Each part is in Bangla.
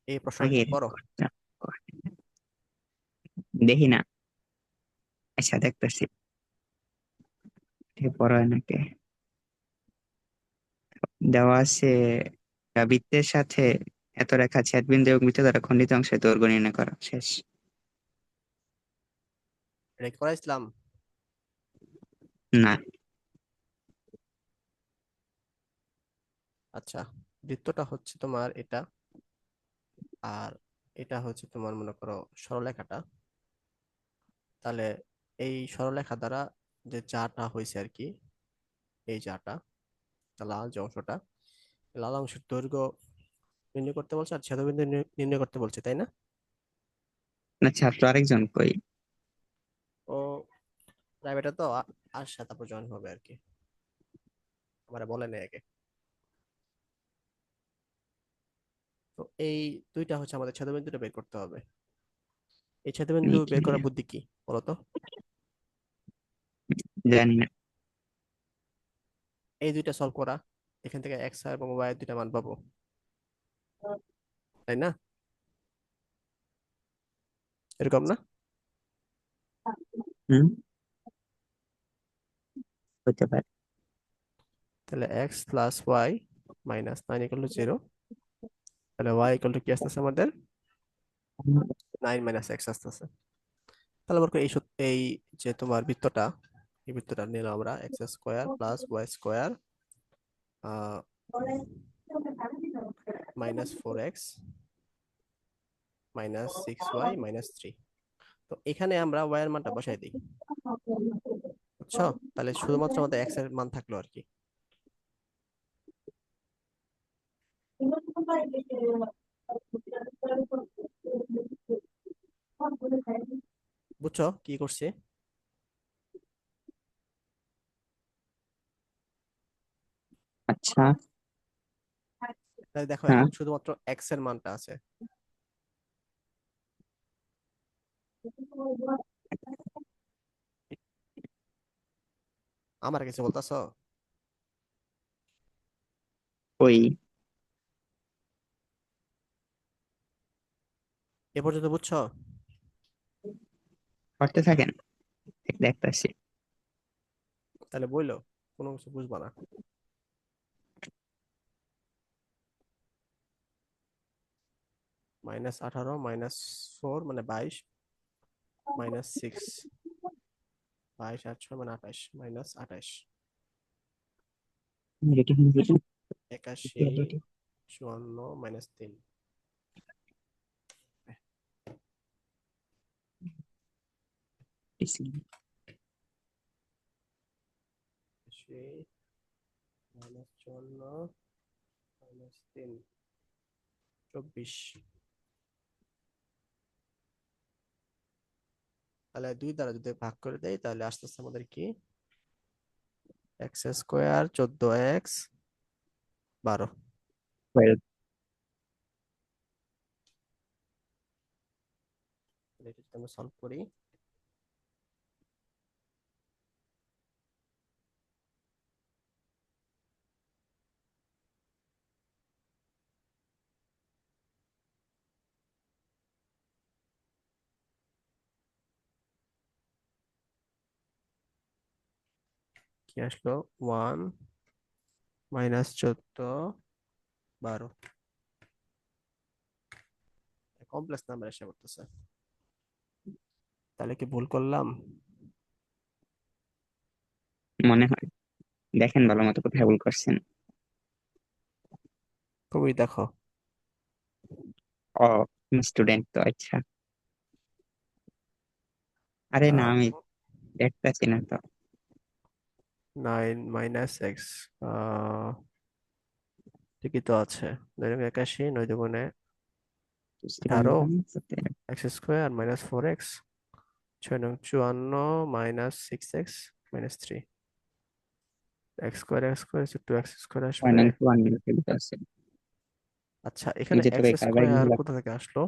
এই প্রশ্নটা আগে একটু এরকম করো। করতাম। দেখি না। আচ্ছা দেখতেছি। পড়া হয় নাকি? দেওয়া আছে বৃত্তের সাথে এত রেখা ছেদবিন্দু এবং বৃত্ত দ্বারা খণ্ডিত অংশের দৈর্ঘ্য নির্ণয় করা। শেষ। এটা কি করাইছিলাম? না। আচ্ছা, বৃত্তটা হচ্ছে তোমার এটা, আর এটা হচ্ছে তোমার মনে করো সরলরেখাটা। তাহলে এই সরলরেখা দ্বারা যে যাটা হয়েছে আর কি, এই যাটা, লাল যে অংশটা, লাল অংশের দৈর্ঘ্য নির্ণয় করতে বলছে আর ছেদবিন্দু নির্ণয় করতে বলছে, তাই না? না, ছাত্র আরেকজন কই? ও প্রাইভেটে তো আসছে, তারপর জয়েন হবে আর কি, আমার বলে নেই আগে। তো এই দুইটা হচ্ছে আমাদের ছেদবিন্দুটা বের করতে হবে। এই ছেদবিন্দু বের মিটিং করার বুদ্ধি কি বলতো? জানি না। এই দুইটা সলভ করা, এখান থেকে এক্স এবং ওয়াই এর দুইটা মান পাবো, তাই না? এরকম না? হুম। হতে পারে। তাহলে এক্স প্লাস ওয়াই মাইনাস 9 = 0। তাহলে ওয়াই ইকুয়াল টু কি আসতেছে আমাদের? 9 - x আসতেছে। তাহলে মনে করো এই যে তোমার বৃত্তটা, এই বৃত্তটা নিলাম আমরা x² plus y² -4x -6y - 3। তো এখানে আমরা y এর মানটা বসাই দিই, বুঝছো? তাহলে শুধুমাত্র আমাদের x এর মান থাকলো আর কি। বুঝছো কি করছে? আচ্ছা। তাহলে দেখো হ্যাঁ। এখন শুধুমাত্র x এর মানটা আছে। আমার কিছু বলতেছো? ওই এ পর্যন্ত বুঝছো? করতে থাকেন, দেখতেছি। তাহলে বইলো, কোনো কিছু বুঝবা না। -18 -4 মানে 22, -6, 22 আর 6 মানে 28, -28, 81, 54 -3। সেই -54 -3, 24। তাহলে 2 দ্বারা যদি ভাগ করে দেয় তাহলে আস্তে আস্তে আমাদের কি, x² 14x 12। এটা যদি আমরা সলভ করি, কি আসলো? 1 -14 12। কমপ্লেক্স নাম্বার এসে পড়তেছে। তাহলে কি ভুল করলাম? মনে হয়। দেখেন ভালো মতো কোথায় ভুল করছেন। তুমি দেখো। ও, স্টুডেন্ট তো, আচ্ছা। আরে না, আমি 9 দেখতেছি না তো। - x, ঠিকই তো আছে। 9 × 81, 9 × 18, x² -4x, 6 × 54 -6x - 3। x² 2x² আসবে। 1 আছে। আচ্ছা, এই এখানে যে তোর এক্স এই কারবার স্কোয়ার গুলো কোথা থেকে আসলো?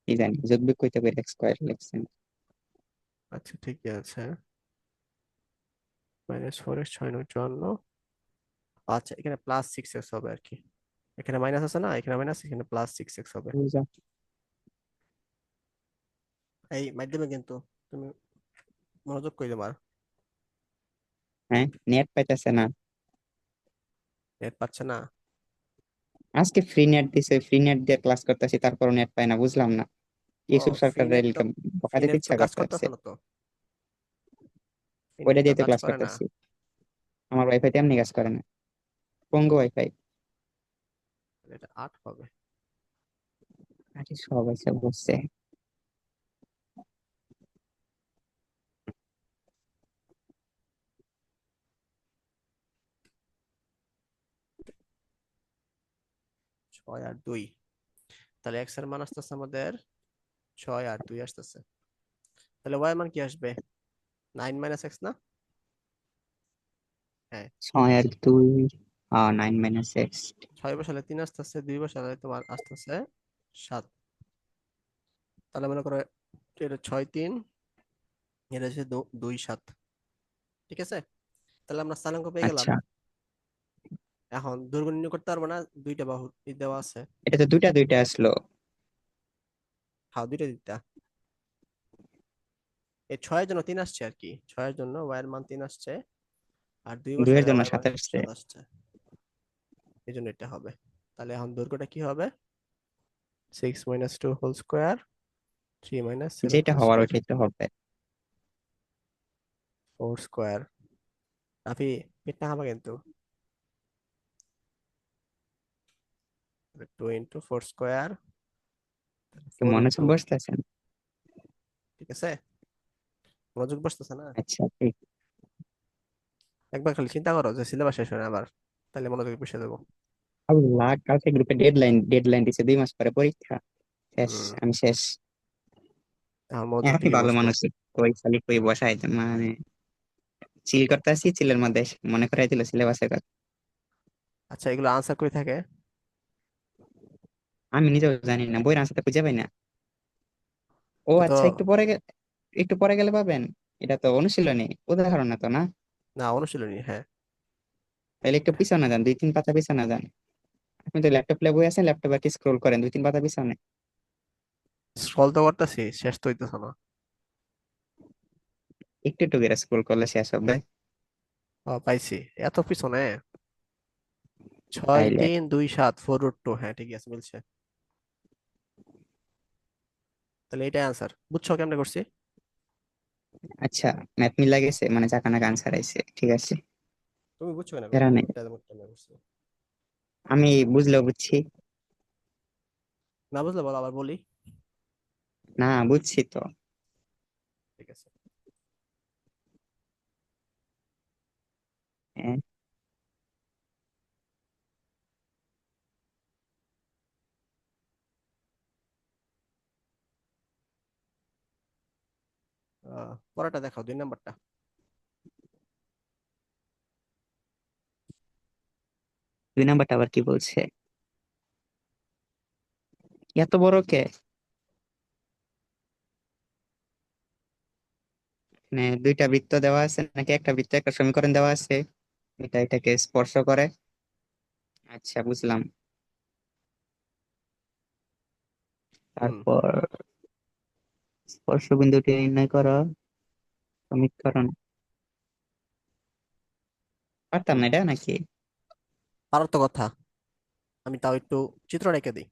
কি জানি, যদি কইতে পারি স্কয়ার লিখছেন। আচ্ছা ঠিকই আছে, -4x, 6 × 54। আচ্ছা, এখানে +6x হবে আর কি। এখানে মাইনাস আছে না, এখানে মাইনাস, এখানে প্লাস 6x হবে। বুঝা। এই মাধ্যমে কিন্তু তুমি মনোযোগ কই তোমার? হ্যাঁ, নেট পাইতেছে না। নেট পাচ্ছে না? আজকে ফ্রি নেট দিছে, ফ্রি নেট দিয়ে ক্লাস করতেছি, তারপর নেট পাই না, বুঝলাম না। ও, ইউসুফ ফ্রি সরকার নেট তো, বকা ফ্রি দিতে নেট তো ইচ্ছা কাজ করতেছে। করতেছে না তো, ফ্রি নেট ওইটা তো দিয়ে তো কাজ ক্লাস করে না। করতেছি। আমার ওয়াইফাই তেমনি কাজ করে না, পঙ্গু ওয়াইফাই। এটা 8 হবে। আরে সবাই সব বুঝছে। 6 আর 2, তাহলে এক্স এর মান আসতেছে আমাদের 6 আর 2 আসতেছে। তাহলে ওয়াই এর মান কি আসবে? 9 - x না? হ্যাঁ। 6 আর 2, 9 - x। 6 বসালে 3 আসতেছে, 2 বসালে তোমার আসতেছে 7। তাহলে মনে করো এটা 6 3, এটা হচ্ছে 2 7। ঠিক আছে, তাহলে আমরা স্থানাঙ্ক পেয়ে গেলাম। আচ্ছা, এখন দৈর্ঘ্য নির্ণয় করতে পারবো না, দুইটা বাহু দেওয়া আছে। এটা তো দুইটা দুইটা আসলো। হ্যাঁ, দুইটা দিকটা। এই 6-এর জন্য 3 আসছে আর কি, 6-এর জন্য ওয়াই এর মান 3 আসছে, আর 2 দুইয়ের বসালে জন্য ওয়াই এর মান 7 আসছে। 7 আসছে। এই জন্য এটা হবে। তাহলে এখন দৈর্ঘ্যটা কি হবে? 6 - 2 হোল স্কোয়ার, 3 - 7 যেটা হোল হওয়ার স্কোয়ার, ওইটাই তো হবে। 4 স্কোয়ার। রাফি, পেটটা খাবা কিন্তু। 2 × 4 স্কোয়ার, কি ফোর মনোযোগ ইন্টু বসতেছে? ঠিক আছে, মনোযোগ বসতেছে না? আচ্ছা, ঠিক। একবার খালি চিন্তা করো যে সিলেবাস শেষ হয় না আবার, তাহলে মনোযোগ বসে দেবো। আল্লাহ, কালকে গ্রুপে ডেডলাইন ডেডলাইন দিছে, 2 মাস পরে পরীক্ষা। শেষ। হম। আমি শেষ। এখন মনোযোগ আমি দিকে ভালো বসবো। মানুষ, কই খালি কই বসাই মানে চিল করতে আসি, চিলের মধ্যে এসে মনে করাই দিল সিলেবাসের কথা। আচ্ছা, এগুলো আনসার করে থাকে? আমি নিজেও জানি না, বইয়ের আনসারটা খুঁজে পাই না। ও এটা তো, আচ্ছা, একটু পরে গেলে পাবেন। এটা তো অনুশীলনী, উদাহরণ না তো, না? না অনুশীলনী, হ্যাঁ। তাহলে একটু পিছনে যান, 2 3 পাতা পিছনে যান। আপনি তো ল্যাপটপ বই আছেন, ল্যাপটপ আর কি স্ক্রোল করেন 2 3 পাতা পিছনে। স্ক্রল তো করতেছি, শেষ তো হইতেছে না। একটু একটু করে স্ক্রোল করলে শেষ হবে। ও, পাইছি। এত পিছনে? ছয় তাইলে তিন দুই সাত 4√2, হ্যাঁ ঠিকই আছে, মিলছে। তাহলে এটাই আনসার, বুঝছো কেমনে করছি? আচ্ছা, ম্যাথ মিলা গেছে মানে চাকানাকা আনসার আইছে, ঠিক আছে। তুমি বুঝছো কেন এরা নেই, কেমনে করছি? আমি বুঝলেও বুঝছি। না বুঝলে বলো, আবার বলি। না, বুঝছি তো। ঠিক আছে। হ্যাঁ, পরেরটা দেখাও, 2 নাম্বারটা। 2 নাম্বারটা আবার কি বলছে? এত বড় কে? মানে 2টা বৃত্ত দেওয়া আছে নাকি একটা বৃত্ত একটা সমীকরণ দেওয়া আছে, এটা এটাকে স্পর্শ করে। আচ্ছা, বুঝলাম। হুম। তারপর স্পর্শ বিন্দুটি নির্ণয় করো, সমীকরণ। পারতাম হুম, না এটা নাকি? পারার তো কথা, আমি তাও একটু চিত্র রেখে দিই।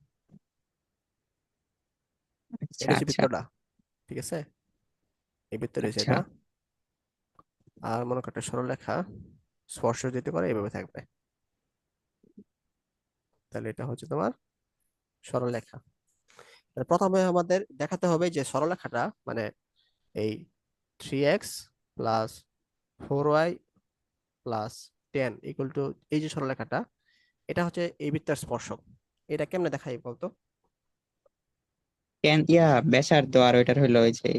আচ্ছা এটা হচ্ছে আচ্ছা বৃত্তটা, ঠিক আছে, এই বৃত্ত রয়েছে আচ্ছা। এটা। আর মনে করো একটা সরলরেখা স্পর্শ যেতে পারে, এইভাবে থাকবে। তাহলে এটা হচ্ছে তোমার সরলরেখা। তাহলে প্রথমে আমাদের দেখাতে হবে যে সরলরেখাটা মানে এই 3x + 4y + 10 = এই যে সরলরেখাটা, এটা হচ্ছে এই বৃত্তের স্পর্শক। এটা কেমনে দেখাই বলতো? কেন ব্যাসার্ধ আর ওইটার হইলো ওই যে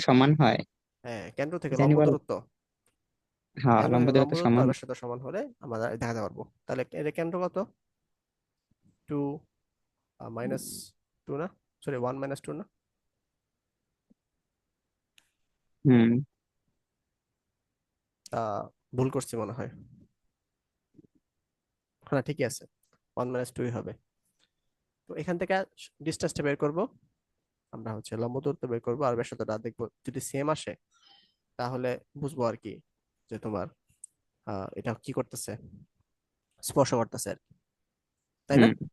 সমান হয়। হ্যাঁ, কেন্দ্র থেকে জানি লম্ব বল। দূরত্ব, হ্যাঁ, কেন্দ্র লম্ব থেকে লম্ব দূরত্ব দূরত্ব সমান। আর ব্যাসার্ধ সমান হলে আমরা দেখাতে পারবো। তাহলে এর কেন্দ্র কত? 2 - 2 না, সরি 1 - 2 না? হুম। ভুল করছি মনে হয়। হ্যাঁ ঠিকই আছে, 1 - 2 হবে। তো এখান থেকে ডিস্টেন্সটা বের করব, আমরা হচ্ছে লম্ব দূরত্ব বের করবো, আর ব্যাসার্ধটা দেখবো যদি সেম আসে তাহলে বুঝবো আর কি যে তোমার এটা কি করতেছে, স্পর্শ করতেছে আর কি, তাই না? হুম,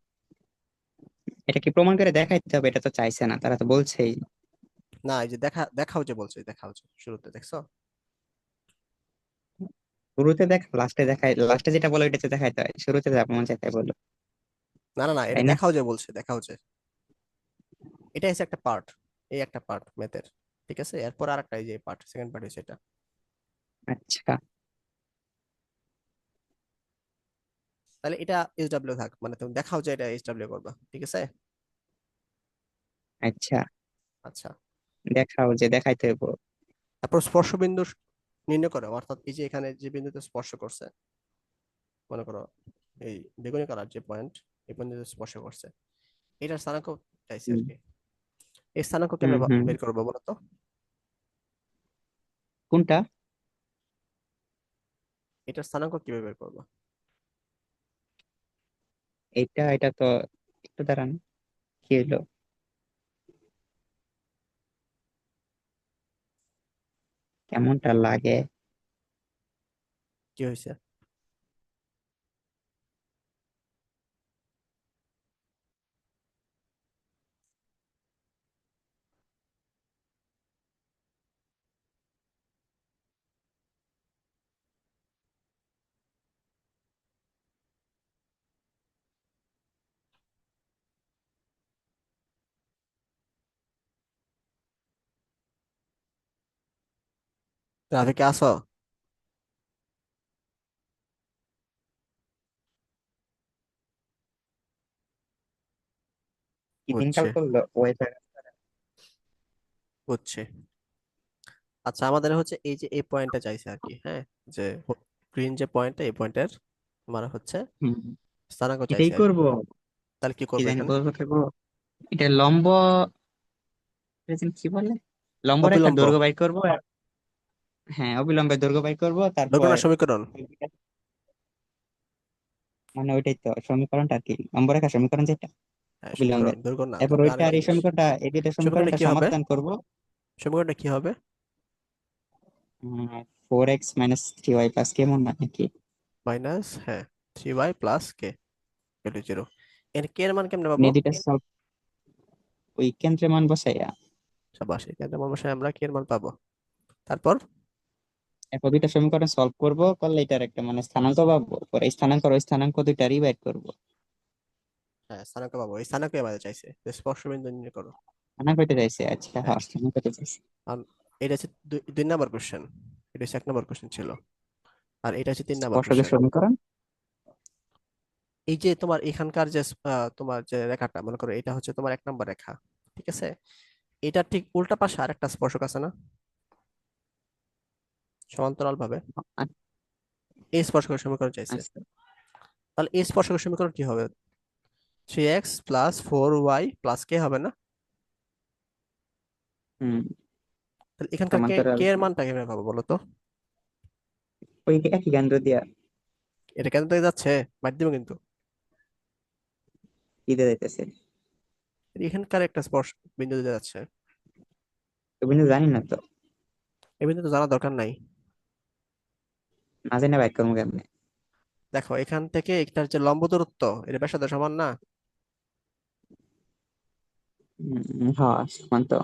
এটা কি প্রমাণ করে দেখাইতে হবে? এটা তো চাইছে না, তারা তো বলছেই। না, এই যে দেখাও যে বলছে, দেখাও যে শুরুতে দেখছো। শুরুতে দেখ, লাস্টে দেখাই, লাস্টে যেটা বলে ওইটাতে দেখাইতে হয়, শুরুতে যা মন চাই তাই বললো। না না না, এটা তাই না? দেখাও যে বলছে, দেখাও যে এটা হচ্ছে একটা পার্ট, এই একটা পার্ট ম্যাথের, ঠিক আছে? এরপর আর একটা, এই যে পার্ট, সেকেন্ড পার্ট হচ্ছে এটা। আচ্ছা। তাহলে এটা এস ডাব্লিউ থাক, মানে তুমি দেখাও যে এটা এস ডাব্লিউ করবা, ঠিক আছে? আচ্ছা, আচ্ছা, দেখাও যে দেখাইতে হইব। তারপর স্পর্শ বিন্দু নির্ণয় করো, অর্থাৎ এই যে এখানে যে বিন্দুতে স্পর্শ করছে, মনে করো এই বেগুনি কালার যে পয়েন্ট, এই বিন্দুতে স্পর্শ করছে, এটার স্থানাঙ্ক চাইছে আর হুম কি। এই স্থানাঙ্ক হুম কেমনে হুম। বের করবো বলো তো? কোনটা? এটার স্থানাঙ্ক কিভাবে বের করবো? এটা তো একটু দাঁড়ান, কি হইলো? কেমনটা লাগে? কি হয়েছে? রাফিকে আসো? কি দিনকাল বুঝছে, করলো ওয়েদার? বুঝছে। আচ্ছা, আমাদের হচ্ছে এই যে এই পয়েন্টটা চাইছে আর কি, হ্যাঁ, যে গ্রিন যে পয়েন্টটা, এই পয়েন্টের মানে হচ্ছে হুম, স্থানাঙ্ক এটাই চাইছে আর কি। করব। তাহলে কি কি করবো জানি এখানে? বলবো খেবো। এটা লম্ব, এটা যেন কি বলে, লম্ব রেখার অবিলম্ব, দৈর্ঘ্য বাই করবো হ্যাঁ, অবিলম্বের দৈর্ঘ্য বাই করবো, দৈর্ঘ্য তারপর না সমীকরণ? মানে ওইটাই তো সমীকরণটা আর কি, লম্ব রেখা সমীকরণ যেটা হ্যাঁ সমীকরণ, অবিলম্বের। দৈর্ঘ্য না, তারপর তুমি ওইটা আরেকটা আর এই জিনিস। সমীকরণটা, এই দুইটা সমীকরণটা সমীকরণটা কি হবে? সমাধান করবো। সমীকরণটা কি হবে? 4x - 3y + কেমন নাকি? মাইনাস, হ্যাঁ, 3y + k ইকুয়াল টু 0। এর কে এর মান কেমনে মানে পাবো? এই দুইটা সব ওই কেন্দ্রের মান বসাইয়া, সাবাস, এখানে অবশ্যই আমরা কে এর মান পাবো। তারপর এরপর দুইটা সমীকরণ সলভ করবো, করলে এটার একটা মানে স্থানাঙ্ক পাবো, পরে এই স্থানাঙ্ক আর ওই স্থানাঙ্ক দুইটারই বের করবো। হ্যাঁ স্থানাঙ্ক পাবো, এই স্থানাঙ্ক আমাদের চাইছে যে স্পর্শ বিন্দু নির্ণয় করো। স্থানাঙ্ক হইতে চাইছে, আচ্ছা হ্যাঁ, হ্যাঁ স্থানাঙ্ক হইতে চাইছে। আর এটা হচ্ছে 2 নাম্বার কোশ্চেন, এটা হচ্ছে 1 নাম্বার কোশ্চেন ছিল, আর এটা হচ্ছে 3 নাম্বার স্পর্শকের কোশ্চেন। সমীকরণ। এই যে তোমার এখানকার যে তোমার যে রেখাটা, মনে করো এটা হচ্ছে তোমার 1 নাম্বার রেখা, ঠিক আছে? এটা ঠিক উল্টা পাশে আরেকটা স্পর্শক আছে না, সমান্তরাল ভাবে? আ- এই স্পর্শকের সমীকরণ চাইছে। আচ্ছা। তাহলে এই স্পর্শকের সমীকরণ কি হবে? 3x + 4y + k হবে না? হুম। তাহলে এখানকার কে সমান্তরাল। কে এর মানটা কিভাবে পাবো বলো তো? ওই একই কেন্দ্র দিয়া এটা কেন থেকে যাচ্ছে, বাদ দিব কিন্তু। কি দিয়ে যাইতেছে? এখানকার একটা স্পর্শ বিন্দু দিয়ে যাচ্ছে। তুমি তো জানি না তো, এই বিন্দু তো জানা দরকার নাই। না জেনে বাইক করবো কেমনে? দেখো এখান থেকে এটার যে লম্ব দূরত্ব, এটা ব্যাসার্ধ সমান না? হ্যাঁ সমান তো।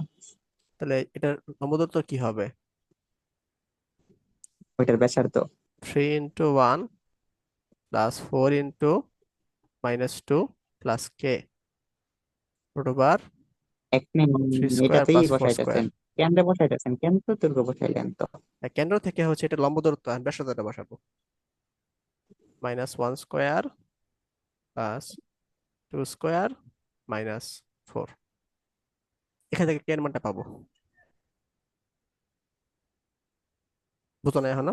তাহলে এটার লম্ব দূরত্ব কি হবে? ওইটার ব্যাসার্ধ। 3 × 1 + 4 * 2 + k এক মিনিট, 3 স্কোয়ার এটাতেই + 4 স্কোয়ার। বসাইতেছেন, কেন্দ্রে বসাইতেছেন, কেন্দ্র দৈর্ঘ্য বসাইলেন তো। কেন্দ্র থেকে হচ্ছে এটা লম্ব দূরত্ব, আর ব্যাসার্ধটা বসাবো। -1 স্কোয়ার +2 স্কোয়ার -4। এখান থেকে কে এর মানটা পাবো, বুঝো না এখনো?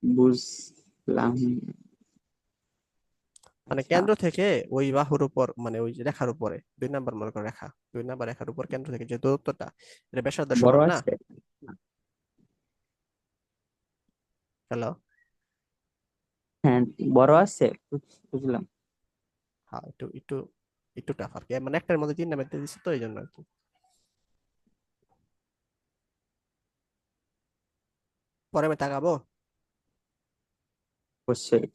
বুঝলাম। মানে আচ্ছা, কেন্দ্র থেকে ওই বাহুর উপর, মানে ওই যে রেখার উপরে, 2 নাম্বার মনে করো রেখা, 2 নাম্বার রেখার উপর কেন্দ্র থেকে যে দূরত্বটা, এটা ব্যাসার্ধ বড় সমান না? আছে। হ্যালো? হ্যাঁ, বড় আছে, বুঝলাম। হ্যাঁ, একটু একটু একটু টাফ আর কি, মানে একটার মধ্যে তিনটা ম্যাথ দিচ্ছে তো এই জন্য আর কি। পরে আমি তাকাবো। অবশ্যই।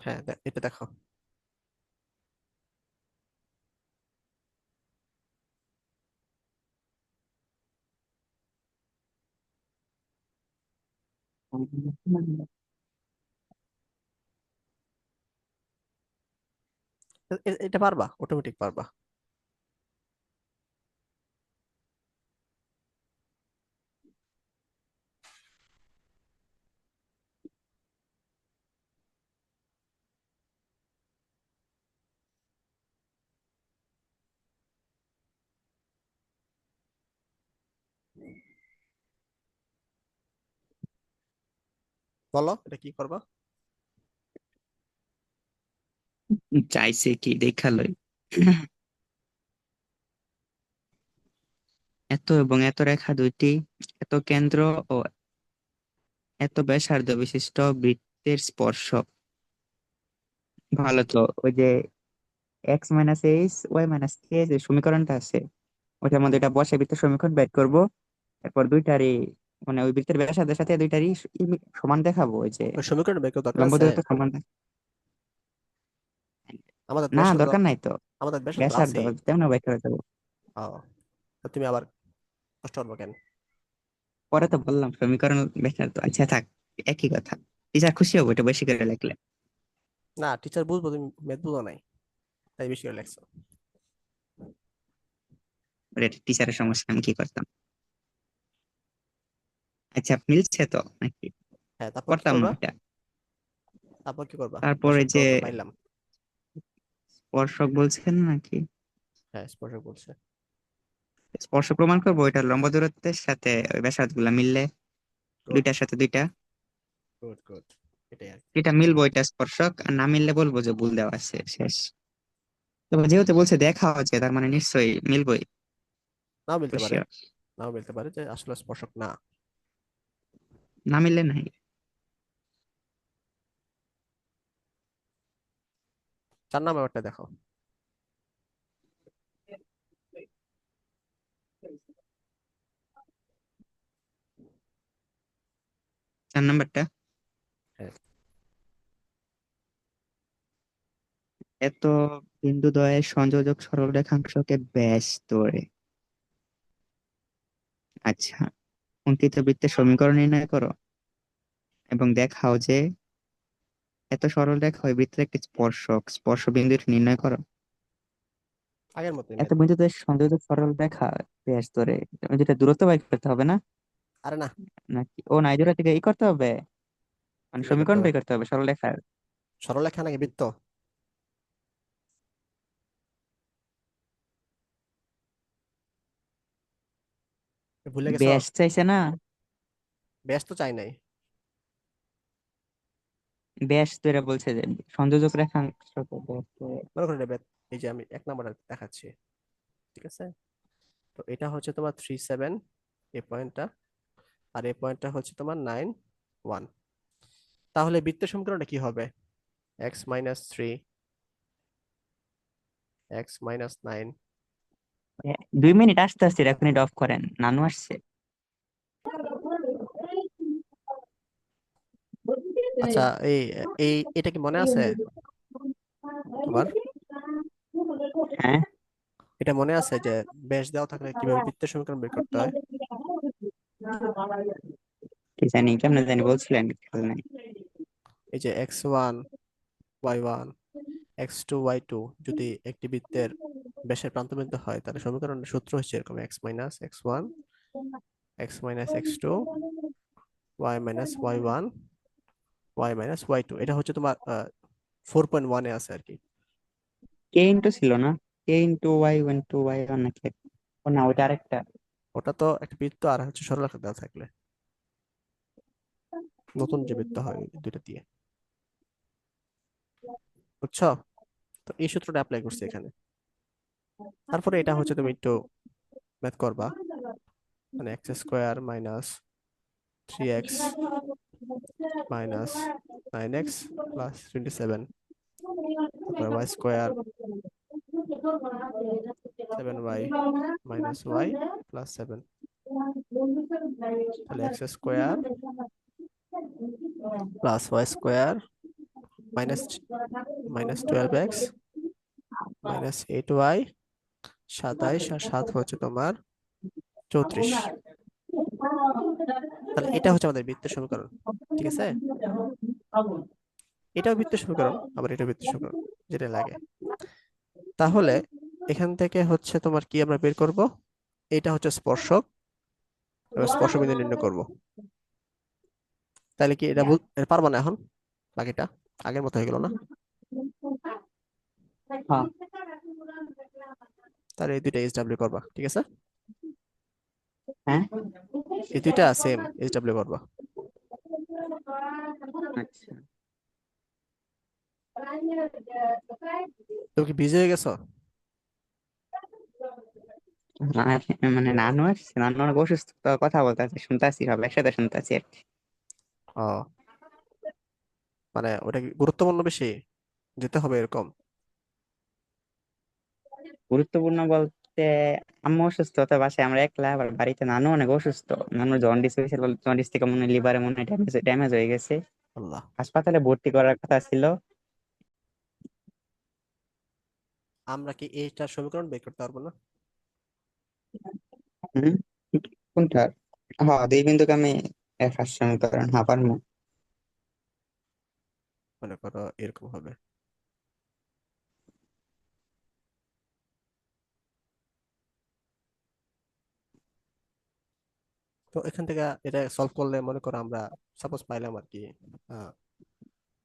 হ্যাঁ, এটা দেখো। এটা পারবা, অটোমেটিক পারবা। বলো এটা কি করবা। চাইছে কি দেখালই। এত এবং এত রেখা দুইটি, এত কেন্দ্র ও এত ব্যাসার্ধ বিশিষ্ট বৃত্তের স্পর্শক। ভালো তো, ওই যে x - h y - k যে সমীকরণটা আছে, ওটার মধ্যে এটা বসে বৃত্তের সমীকরণ বের করব। এরপর দুইটারই মানে ওই বৃত্তের ব্যাসার্ধের সাথে দুইটারই সমান দেখাবো, ওই যে ওই সমীকরণ বের করার দরকার লম্ব আছে? দূরত্ব সমান আমাদের না, ব্যাসার্ধ, দরকার নাই তো। আমাদের ব্যাসার্ধ ব্যাসার্ধ আছেই। তেমন বের করে দেবো। ও, তো তুমি আবার কষ্ট করবো কেন? পরে তো বললাম সমীকরণ ব্যাসার্ধ, আচ্ছা থাক, একই কথা। টিচার খুশি হবো এটা বেশি করে লিখলে। না, টিচার বুঝবো, তুমি ম্যাথ বুঝো নাই, তাই বেশি করে লেখছো। টিচারের সমস্যা, আমি কি করতাম? আচ্ছা, মিলছে তো নাকি? হ্যাঁ, তারপর কি করতাম না করবা? ওইটা। তারপর কি করবা? তারপরে ব্যাসার্ধ যে তো পাইলাম। স্পর্শক বলছেন নাকি? হ্যাঁ, স্পর্শ বলছে। স্পর্শ প্রমাণ করবো, এটা লম্ব দূরত্বের সাথে ওই ব্যাসার্ধ গুলা মিললে, গুড, দুইটার সাথে দুইটা, গুড, গুড। এটাই আর কি। এটা মিলবো, এটা স্পর্শক। আর না মিললে বলবো যে ভুল দেওয়া আছে, শেষ। তবে যেহেতু বলছে দেখা হচ্ছে, তার মানে নিশ্চয়ই মিলবই। নাও মিলতে পারে, শিওর। নাও মিলতে পারে যে আসলে স্পর্শক না। না মিললে নাই। 4 নাম্বারটা দেখো। 4 নাম্বারটা, হ্যাঁ। এত বিন্দুদ্বয়ের সংযোজক সরল রেখাংশকে ব্যাস ধরে, আচ্ছা, অঙ্কিত বৃত্তের সমীকরণ নির্ণয় করো এবং দেখাও যে এত সরল রেখা ওই বৃত্তের একটি স্পর্শক, স্পর্শ বিন্দুটি নির্ণয় করো। আগের মতোই এত ম্যাথ। বিন্দুদ্বয়ের সংযোজক সরল রেখা ব্যাস ধরে, যেটা দূরত্ব বাই করতে হবে না? আরে না, নাকি ও নাই, জোড়া থেকে এই করতে হবে, মানে কি বের করতে সমীকরণ হবে? বের করতে হবে সরল রেখার। সরলরেখা নাকি বৃত্ত? ভুলে গেছো? ব্যাস চাইছে না? ব্যাস তো চাই নাই। ব্যাস তো এরা বলছে যে সংযোজক রেখাংশকে ব্যাস ধরে। মনে করো এটা এই যে আমি 1 নাম্বার দেখাচ্ছি, ঠিক আছে? তো এটা হচ্ছে তোমার 3, 7, এই পয়েন্টটা। আর এই পয়েন্টটা হচ্ছে তোমার 9, 1। তাহলে বৃত্তের সমীকরণটা কি হবে? x - 3, x - 9। 2 মিনিট, আস্তে আস্তে এখন এটা অফ করেন, নানু আসছে। আচ্ছা, এই এই এটা কি মনে আছে তোমার? হ্যাঁ, এটা মনে আছে যে ব্যাস দেওয়া থাকলে কিভাবে বৃত্তের সমীকরণ বের করতে হয়? কি জানি, কেমনে জানি বলছিলেন, খেয়াল নাই। এই যে x1, y1, x2, y2 যদি একটি বৃত্তের ব্যাসের প্রান্তবিন্দু হয়, তাহলে সমীকরণের সূত্র হচ্ছে এরকম: x - x1, x - x2, y minus y1 y minus y2, এটা হচ্ছে তোমার 4.1 এ আছে আর কি। কে ইন্টু ছিল না? কে ইন্টু ওয়াই 1 টু ওয়াই 1 নাকি? ও না, ওইটা আরেকটা। ওটা তো একটা বৃত্ত আর হচ্ছে সরলরেখা দেওয়া থাকলে নতুন যে বৃত্ত হয় ওই দুইটা দিয়ে, বুঝছো? তো এই সূত্রটা অ্যাপ্লাই করছি এখানে। তারপরে এটা হচ্ছে তুমি একটু ম্যাথ করবা, মানে x square minus 3x minus 9x plus 27, তারপরে y square 7y minus y plus 7, তাহলে x square plus y square minus minus 12x minus 8y, 27 আর 7 হচ্ছে তোমার 34। তাহলে এটা হচ্ছে আমাদের বৃত্তের সমীকরণ, ঠিক আছে? এটাও বৃত্তের সমীকরণ, আবার এটা বৃত্তের সমীকরণ, যেটা লাগে। তাহলে এখান থেকে হচ্ছে তোমার কি আমরা বের করব, এটা হচ্ছে স্পর্শক, এবার স্পর্শবিন্দু নির্ণয় করব। তাহলে কি এটা এটা পারবা না এখন? বাকিটা আগের মতো হয়ে গেল না? হ্যাঁ। তাহলে এই দুইটা এইচ ডাব্লিউ করবা, ঠিক আছে? হ্যাঁ। এই দুইটা সেম এইচ ডাব্লিউ করবা। আচ্ছা। তুমি কি বিজি হয়ে গেছো? মানে নানু আসছে, নানু অনেক অসুস্থ তো, কথা বলতে আছে, শুনতে আসি, সব একসাথে শুনতে আসি আর কি। ও, মানে ওটা কি গুরুত্বপূর্ণ বেশি, যেতে হবে এরকম? গুরুত্বপূর্ণ বলতে, আম্মু অসুস্থ তো বাসায়, আমরা একলা, আবার বাড়িতে নানু অনেক অসুস্থ। নানু জন্ডিস হয়েছিল, জন্ডিস থেকে মনে হয় লিভারে মনে হয় ড্যামেজ ড্যামেজ হয়ে গেছে। আল্লাহ। হাসপাতালে ভর্তি করার কথা ছিল। আমরা কি এইটার সমীকরণ বের করতে পারবো না? হুম। কোনটা? হ্যাঁ, দুই বিন্দুকে আমি ফার্স্ট সমীকরণ, হ্যাঁ পারবো। মনে করো এরকম হবে। তো এখান থেকে এটা সলভ করলে মনে করো আমরা সাপোজ পাইলাম আর কি, আহ,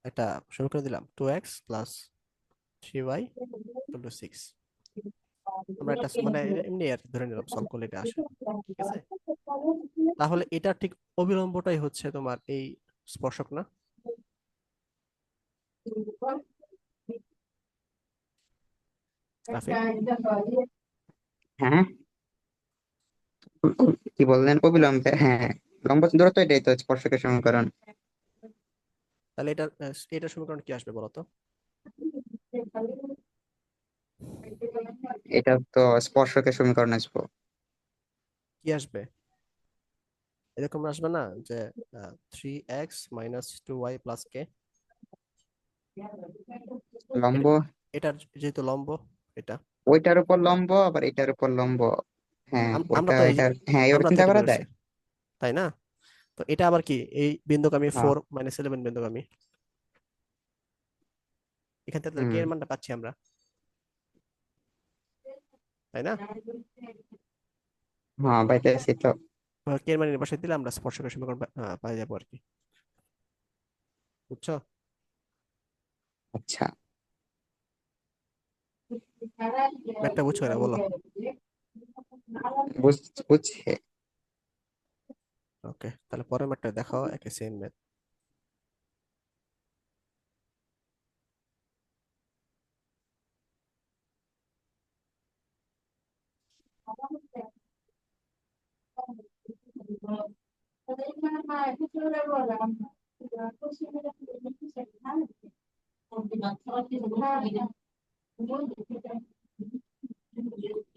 একটা সমীকরণ দিলাম 2x plus 3y equal to 6। আমরা এটা মানে এমনি আর কি ধরে নিলাম, সলভ করলে এটা আসে, ঠিক আছে? তাহলে এটা ঠিক অবিলম্বটাই হচ্ছে তোমার এই স্পর্শক না, রাফি? হ্যাঁ, কি বললেন? অবিলম্বে, হ্যাঁ। লম্ব দূরত্ব, এটাই তো স্পর্শকের সমীকরণ। তাহলে এটা এটা সমীকরণ কি আসবে বলো তো? এটা তো স্পর্শকের সমীকরণ আসবো। কি আসবে? এরকম আসবে না যে 3x - 2y + k? লম্ব, এটার যেহেতু লম্ব এটা, ওইটার উপর লম্ব, আবার এটার উপর লম্ব। হ্যাঁ, আমরা ওইটা তো এটার, হ্যাঁ, এইভাবে আমরা তো চিন্তা এটা করা বেরোচ্ছে, যায়। তাই না? তো এটা আবার কি এই বিন্দুগামী হ্যাঁ। 4 - 11 বিন্দুগামী, এখান থেকে কে হুম। এর মানটা পাচ্ছি আমরা, তাই না? হ্যাঁ, পাইতেছি তো। কে এর মান বসাই দিলে আমরা স্পর্শকের সমীকরণ পাই যাবো আর কি, বুঝছো? আচ্ছা। ম্যাথটা বুঝছো না বলো? বুঝছি। ওকে, তাহলে পরের ম্যাথটা দেখাও, একে সেম ম্যাথ।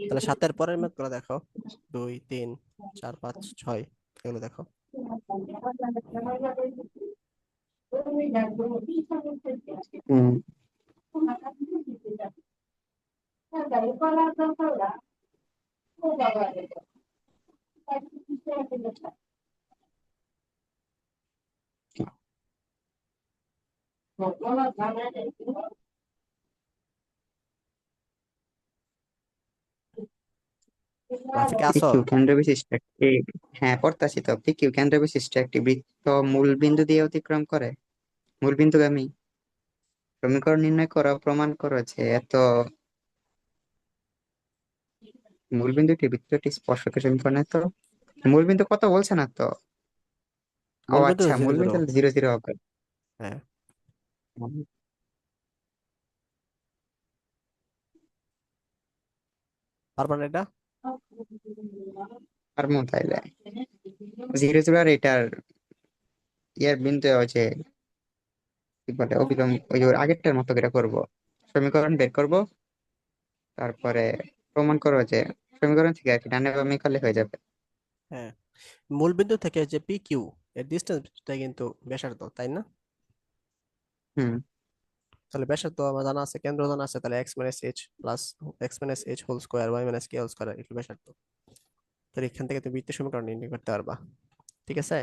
তাহলে 7-এর পরের ম্যাথ গুলো দেখো, 2, 3, 4, 5, 6, এগুলো দেখো। হুম। গ্রাফিকে আসো? পিকিউ কেন্দ্র বিশিষ্ট একটি, হ্যাঁ পড়তাছি তো, পিকিউ কেন্দ্র বিশিষ্ট একটি বৃত্ত মূল বিন্দু দিয়ে অতিক্রম করে। মূল বিন্দুগামী সমীকরণ নির্ণয় করো, প্রমাণ করো যে এত মূল বিন্দুটি বৃত্তটি স্পর্শকের সমীকরণে তো মূল বিন্দু কত বলছে না তো। ও মূলবিন্দু আচ্ছা, জিরো মূল জিরো। বিন্দু 0 0 হবে। হ্যাঁ, পারবা না এটা? আর মন তাইলে 0 0 আর এটার ইয়ার বিন্দু হচ্ছে কি বলে অবিলম্ব, ওই যে ওর আগেরটার মতো করে করব, সমীকরণ বের করব, তারপরে প্রমাণ করবো যে সমীকরণ থেকে আর কি ডানে বামে করলে হয়ে যাবে। হ্যাঁ, মূলবিন্দু থেকে যে পি কিউ এর ডিস্টেন্সটা কিন্তু ব্যাসার্ধ, তাই না? হুম। তাহলে ব্যাসার্ধ আমার জানা আছে, কেন্দ্র জানা আছে, তাহলে x minus h plus x minus h whole square y minus k whole square এগুলো ব্যাসার্ধ। তাহলে এখান থেকে তুমি বৃত্তের সমীকরণ নির্ণয় করতে পারবা। ঠিক আছে?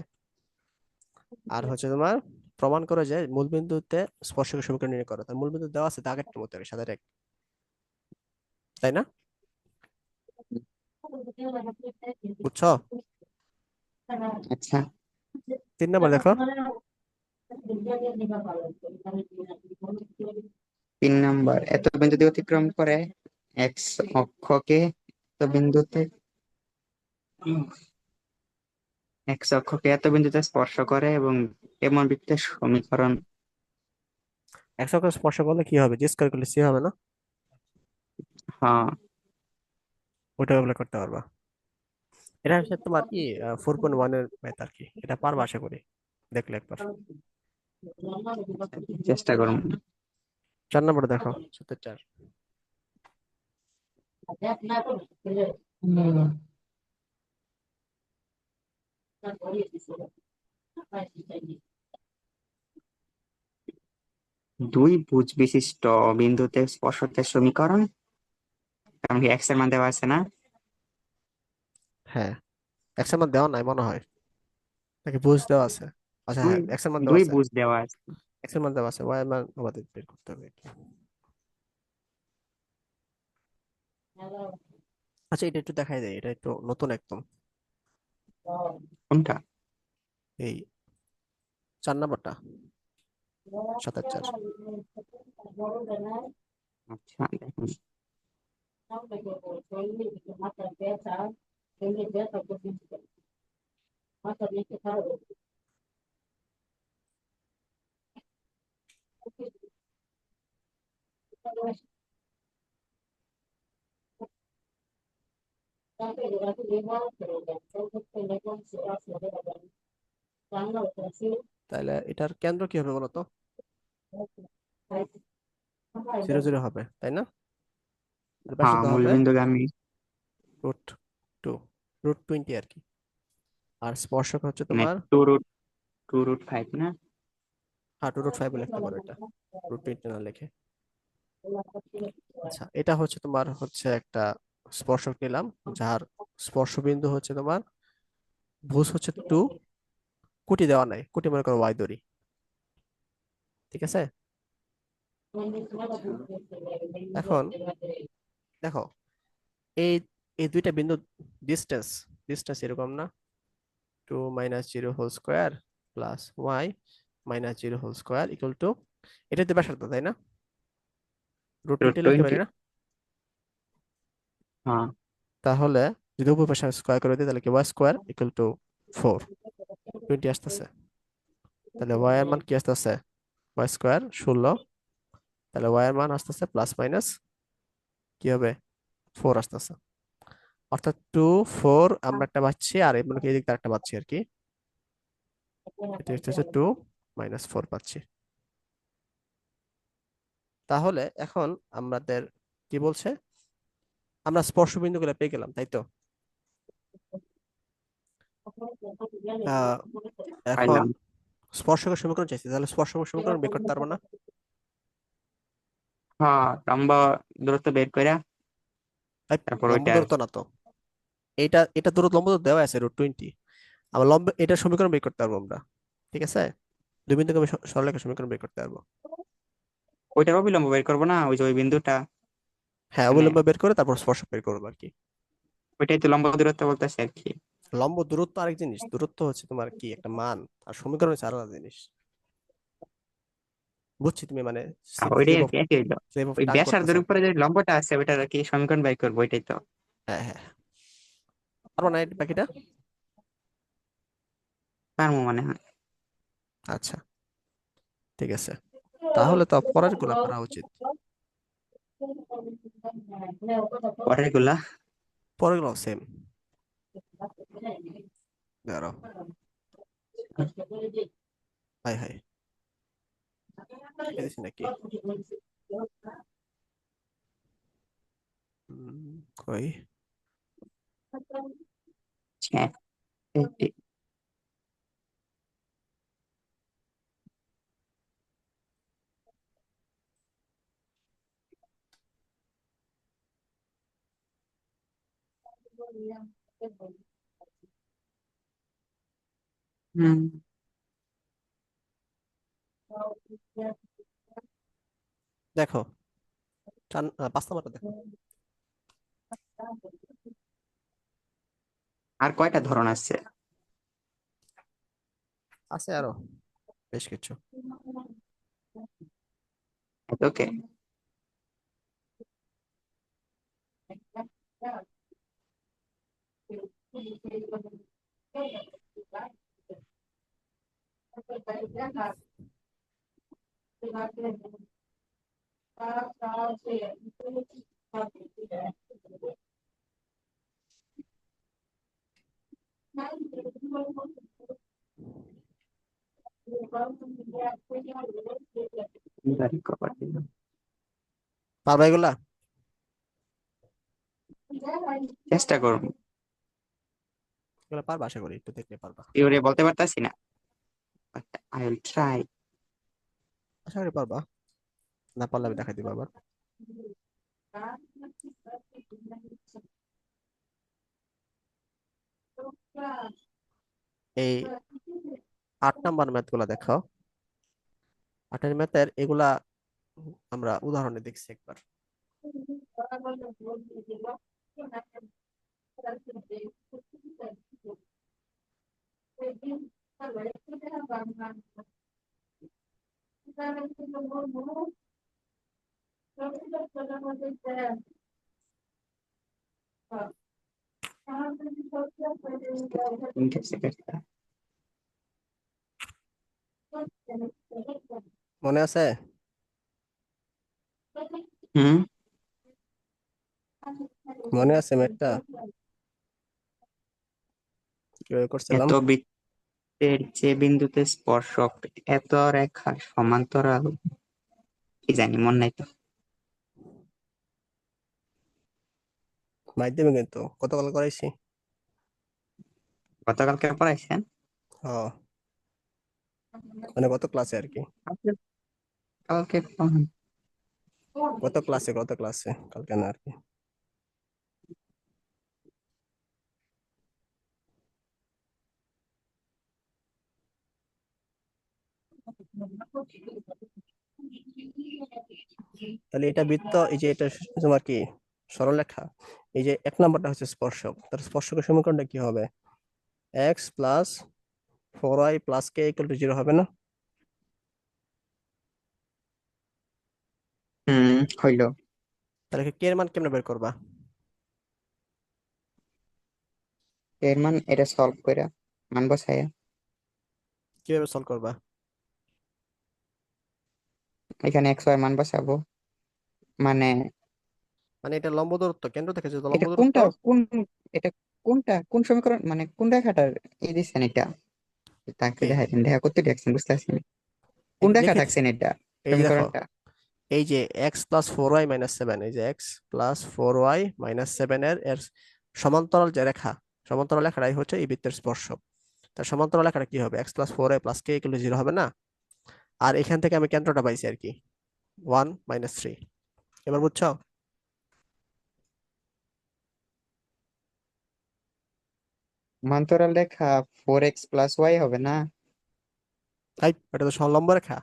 আর হচ্ছে তোমার প্রমাণ করো যে মূলবিন্দুতে স্পর্শকের সমীকরণ নির্ণয় করো। তার মূলবিন্দু দেওয়া আছে দাগেরটার মতো সাথে এক, তাই না? বুঝছো? আচ্ছা, 3 নম্বর দেখো। 3 নম্বর, এত বিন্দু দিয়ে অতিক্রম করে এক্স অক্ষকে, এত বিন্দুতে এক্স অক্ষকে এত বিন্দুতে স্পর্শ করে এবং এমন বৃত্তের সমীকরণ। একশো করে স্পর্শ করলে কি হবে? জি স্কোয়ার করলে সি হবে না? হ্যাঁ। ওটা ওগুলো করতে পারবা। এটা হচ্ছে তোমার কি 4.1 এর ম্যাথ আর কি, এটা পারবা আশা করি দেখলে একবার। চেষ্টা করুন। 4 নম্বর দেখো, 74। দুই ভুজ বিশিষ্ট বিন্দুতে স্পর্শকের সমীকরণ, কারণ কি এক্স এর মান দেওয়া আছে না। হ্যাঁ, এক্স এর মান দেওয়া নাই মনে হয়, নাকি বুঝ দেওয়া আছে? আচ্ছা দুই হ্যাঁ, এক্স এর মান দেওয়া দুই আছে। ভুজ দেওয়া আছে। এক্স এর মান দেওয়া আছে, ওয়াই এর মান আমাদের বের করতে হবে কি। আচ্ছা, এটা একটু দেখাই দেয়, এটা একটু নতুন একদম। কোনটা? এই 4 নম্বরটা, 77। আচ্ছা দেখুন। তাহলে এটার কেন্দ্র কি হবে বলতো? 0 0 হবে, তাই না? আর হ্যাঁ, ব্যাসার্ধ মূল হবে বিন্দুগামী √2, √20 আর কি। আর স্পর্শক হচ্ছে মানে তোমার 2 √5 না। হ্যাঁ, √5 লিখতে পারো এটা, √20 না লিখে। আচ্ছা, এটা হচ্ছে তোমার হচ্ছে একটা স্পর্শক নিলাম, যার স্পর্শবিন্দু হচ্ছে তোমার, ভুজ হচ্ছে 2, কুটি দেওয়া নাই, কুটি মনে করো ওয়াই ধরি। ঠিক আছে? আচ্ছা। এখন দেখো, এই এই দুইটা বিন্দু ডিস্টেন্স, ডিস্টেন্স এরকম না, 2 - 0 whole square plus y - 0 whole square equal to, এটা তো ব্যাসার্ধ তাই না? রুট √20 লিখতে পারি টোয়েন্টি না? হ্যাঁ। তাহলে যদি উভয় পাশে স্কোয়ার করে দিই তাহলে কি ওয়াই স্কোয়ার ইকুয়াল টু 4, 20 আসতেছে। তাহলে ওয়াই এর মান কি আসতেছে? ওয়াই স্কোয়ার 16, তাহলে ওয়াই এর মান আসতেছে প্লাস মাইনাস কি হবে, 4 আসতেছে। অর্থাৎ 2 4 আমরা একটা পাচ্ছি, আর মনে করি এদিক থেকে একটা পাচ্ছি আর কি। এটা হচ্ছে 2 - 4 পাচ্ছি। তাহলে এখন আমাদের কি বলছে, আমরা স্পর্শ বিন্দু গুলো পেয়ে গেলাম, তাই তো? আহ এখন পাইলাম। স্পর্শকের সমীকরণ চাইছি, তাহলে স্পর্শকের সমীকরণ বের করতে পারবো না? হ্যাঁ, লম্ব দূরত্ব বের করে তাই, তারপর লম্ব ওইটার। দূরত্ব না তো, এটা দূরত্ব, লম্ব দূরত্ব দেওয়া আছে √20। আবার লম্ব এটার সমীকরণ বের করতে পারবো আমরা। ঠিক আছে? দুই বিন্দুকে আমি সরলরেখার সমীকরণ বের করতে পারবো। ওইটার অবিলম্ব বের করবো না, ওই যে ওই বিন্দুটা হ্যাঁ, মানে। অবলম্ব বের করে তারপর স্পর্শক বের করবো আর কি। ওইটাই তো লম্ব দূরত্ব বলতেছে আর কি। লম্ব দূরত্ব আরেক জিনিস, দূরত্ব হচ্ছে তোমার কি একটা মান, আর সমীকরণ হচ্ছে আলাদা জিনিস। বুঝছি তুমি মানে ওইটাই স্লেভ আর অফ কি, একই হইলো। স্লেভ অফ ওই টাং ব্যাসার্ধের করতেছো। উপরে যে লম্বটা আছে ওইটার আর কি সমীকরণ বাই করবো, ওইটাই তো। হ্যাঁ হ্যাঁ, পারবো না বাকিটা। পারবো মনে হয়। আচ্ছা, ঠিক আছে, তাহলে তো পরের গুলা পারা উচিত। পরের গুলা। পরের গুলো সেম। দাঁড়াও, হাই হাই, লিখে দিছি নাকি? কই? হ্যাঁ, এইটাই। হুম। দেখো, 5 নাম্বারটা দেখো। আর কয়টা ধরন আছে? আছে আরো বেশ কিছু। ওকে। পারবা এগুলা? চেষ্টা করবো। এগুলা পারবা, আশা করি একটু দেখলে পারবা। থিওরি বলতে পারতাছি না, বাট আই উইল ট্রাই। আশা করি পারবা, না পারলে আমি দেখাই দিবো আবার। এই 8 নাম্বার ম্যাথ গুলা দেখো। 8 ম্যাথের এগুলা আমরা উদাহরণে দেখছি একবার। মনে আছে? হুম। মনে আছে ম্যাথটা কিভাবে করছিলাম? এত বৃত্তের যে বিন্দুতে স্পর্শক এত রেখা সমান্তরাল, কি জানি মন নাই তো। মাধ্যমে কিন্তু গতকাল করাইছি। গতকালকে পড়াইছেন? হ্যাঁ, মানে গত ক্লাসে আর কি। কালকে কালকে পড়ান। গত ক্লাসে কালকে না আর কি। তাহলে এটা বৃত্ত, এই যে এটা তোমার কি সরলরেখা। এই যে 1 নাম্বারটা হচ্ছে স্পর্শক, তার স্পর্শকের সমীকরণটা কি হবে? x + 4y + k = 0 হবে না? হইলো। তাহলে কে এর মান কেমনে বের করবা? এর মান এটা সলভ কইরা মান বসায়া কিভাবে সলভ করবা? এখানে এক্স ওয়াই মান বসাবো। মানে মানে এটা লম্ব দূরত্ব, কেন্দ্র থেকে যে লম্ব এটা দূরত্ব। কোনটা কোন, এটা কোনটা কোন সমীকরণ, মানে কোন রেখাটার এই দিচ্ছেন এটা? তাকে এই দেখাইছেন, দেখা করতে দেখছেন, বুঝতে পারছি না। কোন এই যে রেখা দেখে, থাকছেন এটা এই যে দেখো, সমীকরণটা? এই যে x + 4y - 7, এই যে x + 4y - 7 এর সমান্তরাল যে রেখা, সমান্তরাল রেখাটাই হচ্ছে এই বৃত্তের স্পর্শক। তার সমান্তরাল রেখাটা কি হবে? x + 4y + k = 0 হবে না? আর এখান থেকে আমি কেন্দ্রটা পাইছি আর কি, 1 - 3। এবার বুঝছো? সমান্তরাল রেখা 4x + y হবে না? তাই এটা তো লম্ব রেখা।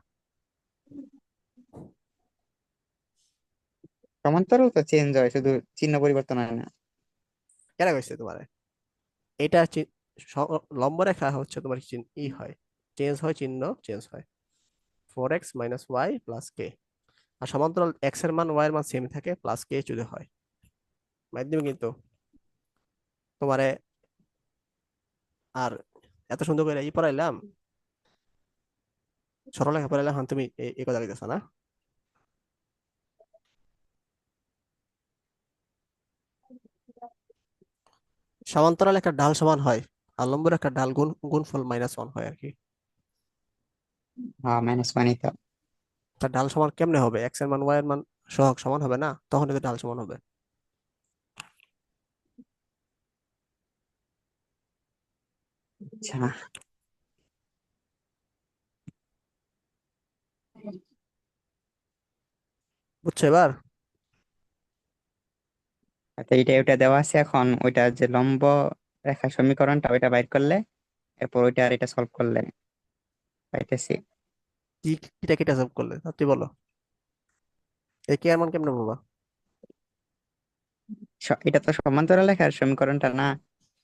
সমান্তরাল তো চেঞ্জ হয়, শুধু চিহ্ন পরিবর্তন হয় না। কেন কইছে তোমার? এটা লম্ব রেখা হচ্ছে তোমার ই হয়, চেঞ্জ হয়, চিহ্ন চেঞ্জ হয়। 4x - y + k। আর সমান্তরাল এক্স এর মান ওয়াই এর মান সেম থাকে, প্লাস কে যদি হয়। মাধ্যমে কিন্তু তোমারে আর এত সুন্দর করে ই পড়াইলাম, সরলরেখা পড়াইলাম, হ্যাঁ তুমি এই কথা কইতেছ না? সমান্তরাল একটা ঢাল সমান হয়, আর লম্ব রেখার ঢাল গুণফল -1 হয় আর কি। হ্যাঁ, -1 তো। তার ঢাল সমান কেমনে হবে? এক্স এর মান ওয়াই এর মান সহগ সমান হবে না, তখন কিন্তু ঢাল সমান হবে। আচ্ছা, বুঝছো এবার? তো এইটা ওইটা দেওয়া আছে, এখন ওইটা যে লম্ব রেখা সমীকরণটা ওইটা বাইর করলে, এরপর ওইটা আর এটা সলভ করলে পাইতেছি। কি কিটা কিটা সব করলে তা তুই বলো, এই কে এর মান কেমনে পাবা? এটা তো সমান্তরাল রেখার সমীকরণটা না।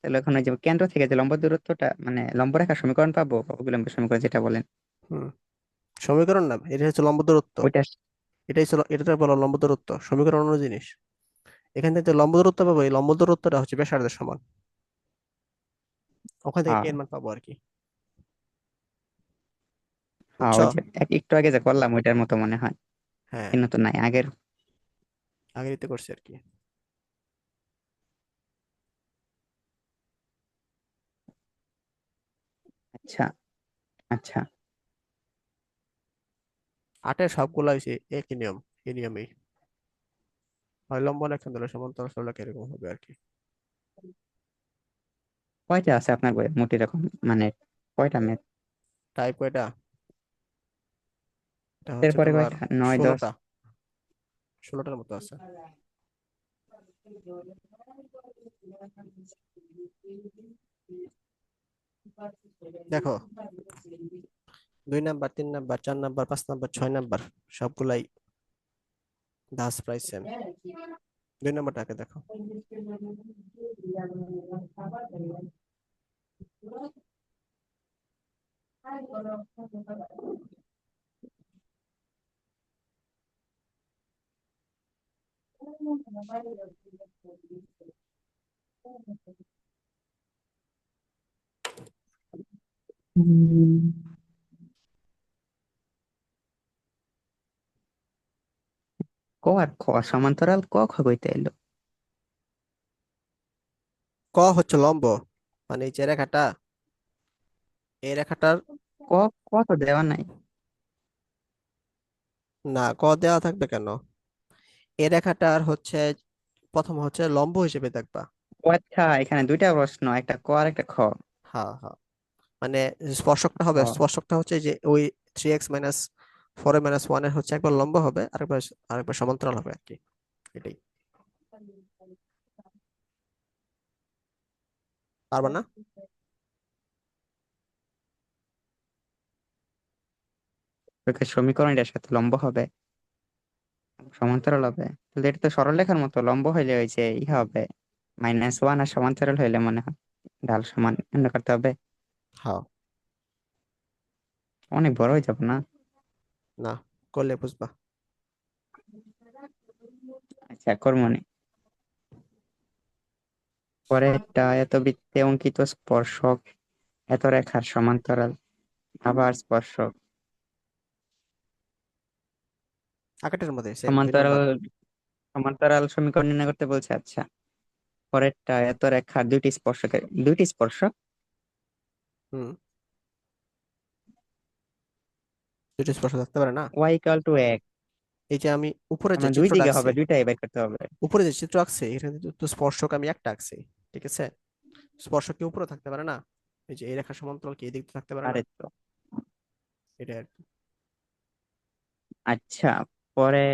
তাহলে এখন ওই যে কেন্দ্র থেকে যে লম্ব দূরত্বটা, মানে লম্ব রেখার সমীকরণ পাবো, অবিলম্ব সমীকরণ যেটা বলেন, হুম, সমীকরণ না, এটা হচ্ছে লম্ব দূরত্ব। ওইটা। এটাই ছিল, এটাতে বলো লম্ব দূরত্ব, সমীকরণ অন্য জিনিস। এখান থেকে যে লম্ব দূরত্ব পাবো, এই লম্ব দূরত্বটা হচ্ছে ব্যাসার্ধের সমান, ওখান থেকে কে হ্যাঁ, এর মান পাবো আর কি। হ্যাঁ, বুঝছো? ওই যে একটু আগে যে করলাম ওইটার মতো মনে হয়, হ্যাঁ, কিন্তু নাই আগের। আগে দিতে করছি আর কি। আচ্ছা, আচ্ছা। 8-এর সবগুলো হয়েছে একই নিয়ম, এই নিয়মেই হয় লম্ব রেখা ধরলে সমান্তরাল সরলরেখা এরকম হবে আর কি। কয়টা আছে আপনার বইয়ে মোট এরকম, মানে কয়টা ম্যাথ? টাইপ কয়টা? এটা হচ্ছে এরপরে তোমার কয়টা, 9, 10? 16টা, 16টার মতো আছে। দেখো, 2 number, 3 number, 4 number, 5 number, 6 number সবগুলাই দাস প্রায় সেম। 2 নাম্বারটাকে দেখো। উম, ক আর খ সমান্তরাল, ক খ কইতে এলো? ক হচ্ছে লম্ব, মানে এই যে রেখাটা, এই রেখাটার, ক, ক তো দেওয়া নাই। না ক দেওয়া থাকবে কেন? এই রেখাটার হচ্ছে প্রথম হচ্ছে লম্ব হিসেবে দেখবা। ও আচ্ছা, এখানে দুইটা প্রশ্ন, একটা ক আর একটা খ। হ্যাঁ হ্যাঁ, মানে স্পর্শকটা হবে, খ। স্পর্শকটা হচ্ছে যে ওই 3x - 4a - 1 এর হচ্ছে একবার লম্ব হবে, আরেকবার আরেকবার সমান্তরাল হবে আর কি। এটাই। পারবা না? ওকে, সমীকরণ এটার সাথে লম্ব হবে, সমান্তরাল হবে। তাহলে এটা তো সরলরেখার মতো, লম্ব হইলে ওই যে ই হবে -1, আর সমান্তরাল হইলে মনে হয় ঢাল সমান এমন করতে হবে। হ্যাঁ। অনেক বড় হয়ে যাবে না? না, করলে বুঝবা। আচ্ছা, কর্মনি। পরেরটা, এত বৃত্তে অঙ্কিত স্পর্শক এত রেখার সমান্তরাল, আবার স্পর্শক আগেরটার মধ্যে সেম, দুই সমান্তরাল, নাম্বার। সমান্তরাল সমীকরণ নির্ণয় করতে বলছে। আচ্ছা, পরেরটা, এত রেখার দুইটি স্পর্শকের দুইটি স্পর্শক, হুম, দুটো স্পর্শ থাকতে পারে না। y = 1। এই যে আমি উপরে যে আমরা দুই চিত্রটা দিকে আঁকছি, হবে, দুইটাই বের করতে হবে। উপরে যে চিত্র আঁকছি এখানে তো স্পর্শক আমি একটা আঁকছি, ঠিক আছে? স্পর্শক কি উপরে থাকতে পারে না? এই যে এই রেখা সমান্তরাল কি এই দিক দিয়ে থাকতে পারে না? আরে তো। এটা আর কি। আচ্ছা, পরে,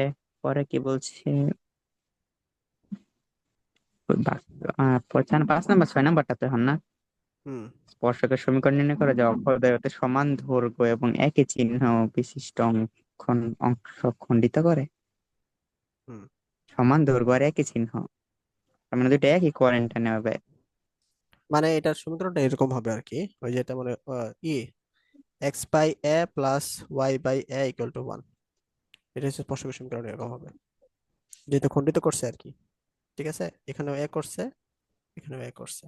পরে কি বলছে? বা- 5 নাম্বার 6 নাম্বারটা তো এখন না। হুম স্পর্শকের সমীকরণ নির্ণয় করে, যে অক্ষরদ্বয়তে সমান দৈর্ঘ্য এবং একই চিহ্ন বিশিষ্ট অংশ খণ্ডিত করে। হুম। সমান দৈর্ঘ্য আর একই চিহ্ন, তার মানে দুইটা একই কোয়ারেন্টাইনে হবে। মানে এটার সমীকরণটা এরকম হবে আর কি, ওই যে এটা মানে x by a plus y by a equal to one. এটা হচ্ছে স্পর্শকের সমীকরণ, এরকম হবে যেহেতু খণ্ডিত করছে আর কি। ঠিক আছে, এখানেও এ করছে, এখানেও এ করছে।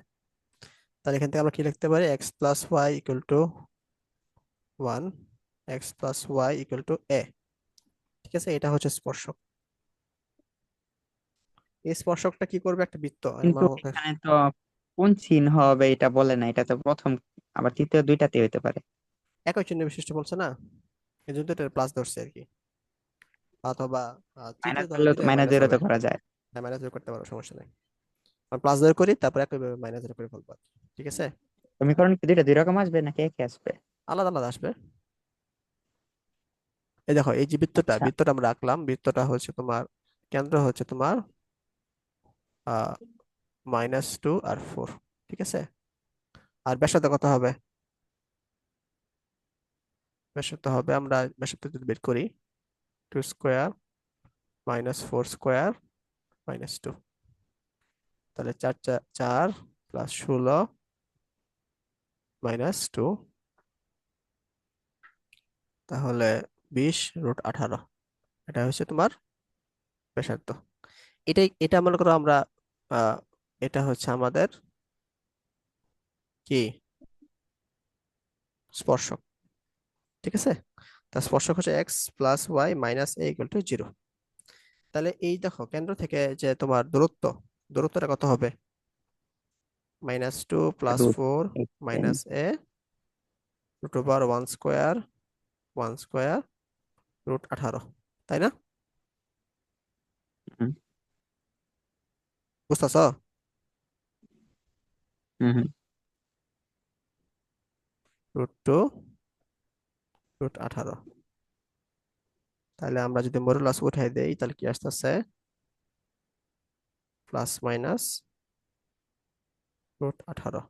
তাহলে এখান থেকে আমরা কি লিখতে পারি, x plus y equal to one, x plus y equal to a. ঠিক আছে, এটা হচ্ছে স্পর্শক। এই স্পর্শকটা কি করবে, একটা বৃত্ত কিন্তু এখানে তো কোন চিহ্ন হবে এটা বলে না, এটা তো প্রথম আবার তৃতীয় দুইটাতে হইতে পারে। একই চিহ্ন বিশিষ্ট বলছে না, এই জন্য এটা প্লাস ধরছে আর কি। অথবা তৃতীয় মাইনাস ধরো করলেও তো দিলে মাইনাস মাইনাস জিরো হবে। তো করা যায়। হ্যাঁ, মাইনাস করতে পারো, সমস্যা নেই। আমরা প্লাস ধরে করি, তারপর একইভাবে মাইনাস ধরে করে ফেলবো। ঠিক আছে, সমীকরণ কি দুইটা দুই রকম আসবে নাকি একই আসবে? আলাদা আলাদা আসবে। এই দেখো, এই যে বৃত্তটা, আচ্ছা। বৃত্তটা আমরা রাখলাম, বৃত্তটা হচ্ছে তোমার কেন্দ্র হচ্ছে তোমার -2 আর 4। ঠিক আছে, আর ব্যাসার্ধ কত হবে, ব্যাসার্ধ হবে, আমরা ব্যাসার্ধ যদি বের করি, 2 স্কোয়ার -4 স্কোয়ার -2। তাহলে 4 প্লাস 16 -2, তাহলে 20√18। এটা হচ্ছে তোমার ব্যাসার্ধ। এটা মনে করো আমরা আহ এটা হচ্ছে আমাদের কি, স্পর্শক। ঠিক আছে, তা স্পর্শক হচ্ছে x plus y minus a equal to 0। তাহলে এই দেখো, কেন্দ্র থেকে যে তোমার দূরত্ব, দূরত্বটা কত হবে, -2 প্লাস রুট 4 মাইনাস এ √1 স্কোয়ার 1 স্কোয়ার √18, তাই না? হুম বুঝতেছ? হুম হুম। √2 √18। তাহলে আমরা যদি মডুলাস উঠাই দেই, তাহলে কি আসতেছে, প্লাস মাইনাস √18।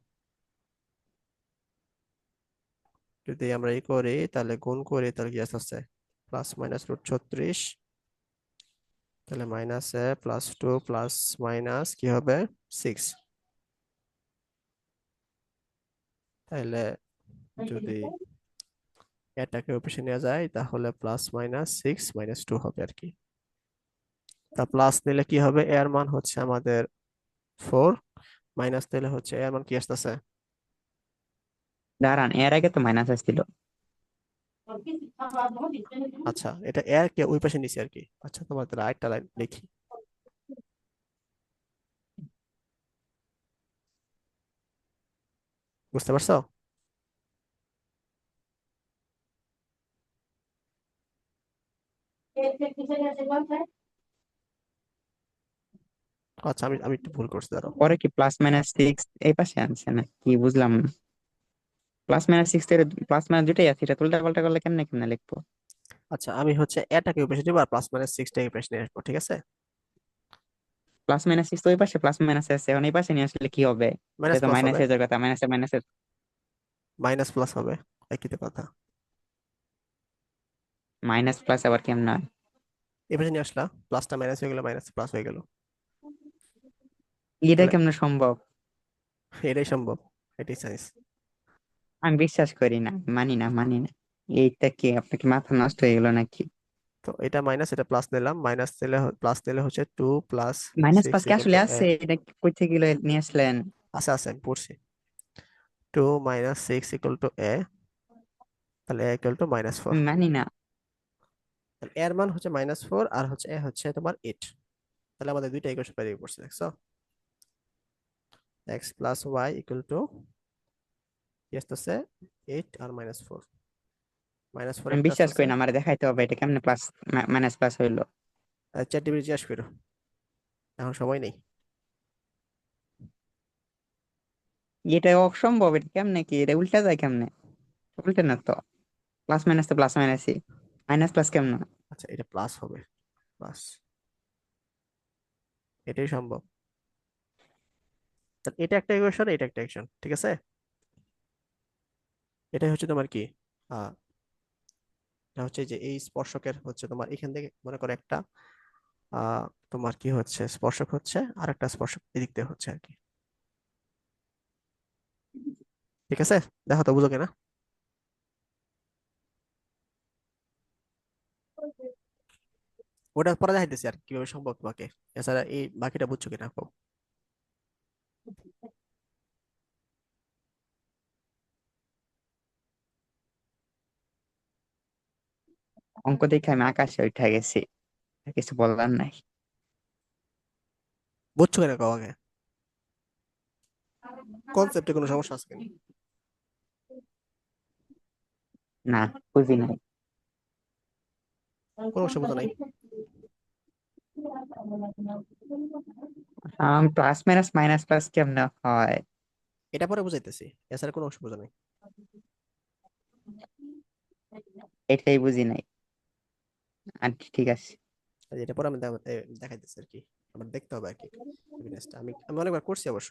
যদি আমরা ই করি, তাহলে গুণ করি, তাহলে কি আসতেছে, প্লাস মাইনাস √36। তাহলে -a+2 প্লাস মাইনাস কি হবে, 6। তাহলে যদি এটাকে অফিসে নেওয়া যায়, তাহলে +-6 - 2 হবে আর কি। তা প্লাস নিলে কি হবে, এর মান হচ্ছে আমাদের 4, মাইনাস নিলে হচ্ছে এর মান কি আসতেছে। দাঁড়ান, এর আগে তো মাইনাস আসছিল। আচ্ছা, এটা এর কে ওই পাশে নিছি আর কি। আচ্ছা, তোমাদের আরেকটা লাইন লিখি, বুঝতে পারছো? আচ্ছা, আমি আমি একটু ভুল করছি, দাঁড়াও। পরে কি +-6 এই পাশে আনছে না কি, বুঝলাম না। +-6 এর প্লাস মাইনাস দুটাই আছে, এটা উল্টা পাল্টা করলে কেমনে কেমনে লিখবো? আচ্ছা, আমি হচ্ছে এটাকে ওই পাশে নিবো আর +-6টাকে এই পাশে নিয়ে আসবো। ঠিক আছে, +-6 তো ওই পাশে প্লাস মাইনাস আছে, এখন এই পাশে নিয়ে আসলে কি হবে? এটা মাইনাস তো প্লাস মাইনাস হবে, হয়ে যাওয়ার কথা, মাইনাসে মাইনাসে। মাইনাস প্লাস হবে, একই তো কথা। মাইনাস প্লাস আবার কেমন হয়? এই পাশে নিয়ে আসলা, প্লাসটা মাইনাস হয়ে গেল, মাইনাস প্লাস হয়ে গেল। এটা তাহলে কেমনে সম্ভব? এটাই সম্ভব, এটাই সায়েন্স। আমি বিশ্বাস করি না, মানি না মানি না। এইটা কি আপনাকে মাথা নষ্ট হয়ে গেল নাকি? তো এটা মাইনাস, এটা প্লাস নিলাম, মাইনাস নিলে প্লাস নিলে হচ্ছে 2 প্লাস মাইনাস 6 প্লাস কি ইকুয়াল আসলে টু এ। আছে? এটা কই থেকে নিয়ে আসলেন? আছে আছে, আমি পড়ছি। 2 - 6 ইকুয়াল টু এ, তাহলে এ ইকুয়াল টু -4। আমি মানি না। তাহলে এর মান হচ্ছে -4, আর হচ্ছে এ হচ্ছে তোমার 8। তাহলে আমাদের দুইটা ইকুয়েশন বেরিয়ে পড়ছে, দেখছো? X plus y equal to কি আসতেছে, 8 আর -4। -4 আমি একটা বিশ্বাস আসতেছে। করি না, আমার দেখাইতে হবে এটা কেমনে প্লাস মাইনাস প্লাস হইলো। চ্যাট জিপিটি জিজ্ঞাসা করো, এখন সময় নেই। এটা অসম্ভব, এটা কেমনে কি, এটা উল্টা যায় কেমনে? উল্টে না তো। প্লাস মাইনাস তো প্লাস মাইনাসই, মাইনাস প্লাস কেমন? আচ্ছা, এটা প্লাস হবে, প্লাস, এটাই সম্ভব। তাহলে এটা একটা ইকুয়েশন, এটা একটা ইকুয়েশন। ঠিক আছে, এটাই হচ্ছে তোমার কি, আহ এটা হচ্ছে যে এই স্পর্শকের হচ্ছে তোমার এখান থেকে মনে করো একটা তোমার কি হচ্ছে, স্পর্শক হচ্ছে, আর একটা স্পর্শক এদিক দিয়ে হচ্ছে আর কি। ঠিক আছে, দেখো তো বুঝো কিনা। ওটা পরে দেখাইতেছি আর কিভাবে সম্ভব তোমাকে। এছাড়া এই বাকিটা বুঝছো কিনা কও। অঙ্ক দেখে আমি আকাশে উঠে গেছি, আর কিছু বলার নাই। বুঝছো কিনা কও আগে, কনসেপ্টে কোনো সমস্যা আছে কিনা। না, বুঝি নাই। কোনো সমস্যা বুঝো নাই। প্লাস মাইনাস মাইনাস প্লাস কেমনে হয়? এটা পরে বুঝাইতেছি, এছাড়া কোনো সমস্যা বুঝো নাই। এটাই বুঝি নাই। আচ্ছা ঠিক আছে। আর এটা পরে আমি দেখাইতেছি আর কি। আমার দেখতে হবে আর কি এভিডেন্সটা। আমি আমি অনেকবার করছি অবশ্য।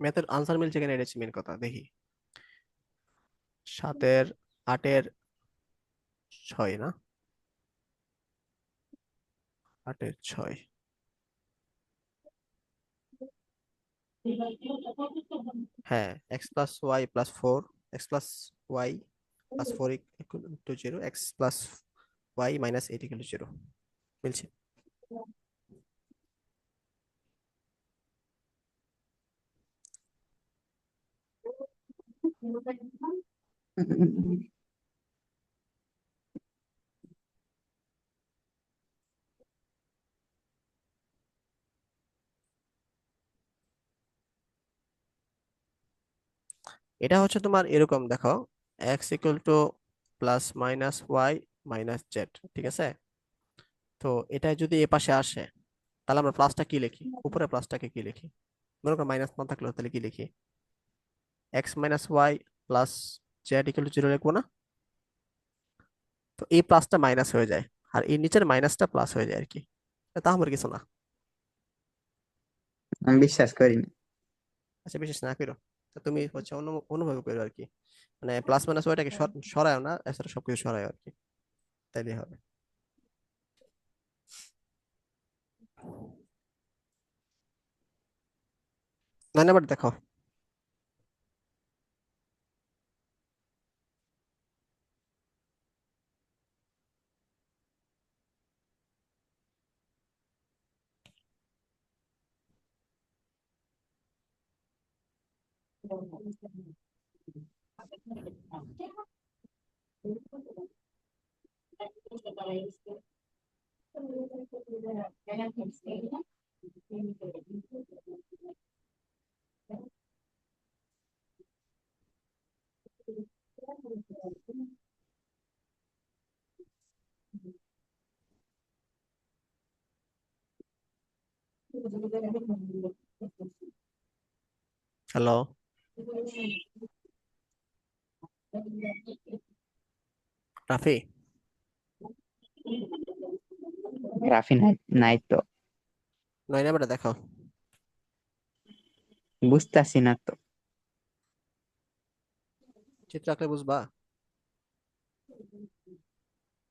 ম্যাথের আনসার মিলছে কিনা এটা হচ্ছে মেন কথা, দেখি। 7-এর 8-এর 6 না, 8-এর 6। হ্যাঁ, x+y+4, x+y+4 = 0, x+y-8 = 0 মিলছে। এটা হচ্ছে তোমার এরকম দেখো, x = +-y-z, ঠিক আছে। তো এটা যদি এ পাশে আসে, তাহলে আমরা প্লাসটা কি লিখি, উপরে প্লাসটাকে কি লিখি? মনে করো মাইনাস না থাকলে তাহলে কি লিখি? x-y+z=0 লিখবো না? তো এই প্লাসটা মাইনাস হয়ে যায়, আর এই নিচের মাইনাসটা প্লাস হয়ে যায় আর কি। তা আমার কিছু না। আমি বিশ্বাস করি না। আচ্ছা, বিশেষ না করো। তো তুমি হচ্ছে অনুভব করো আর কি। মানে প্লাস মাইনাস ওইটাকে সরায় না, এছাড়া সবকিছু সরায় আর কি, তাইলে হবে। 9 নাম্বার দেখো। হ্যালো, রাফি। রাফি নাই, নাই তো। 9 নাম্বারটা দেখো। বুঝতেছি না তো। চিত্র আঁকলে বুঝবা।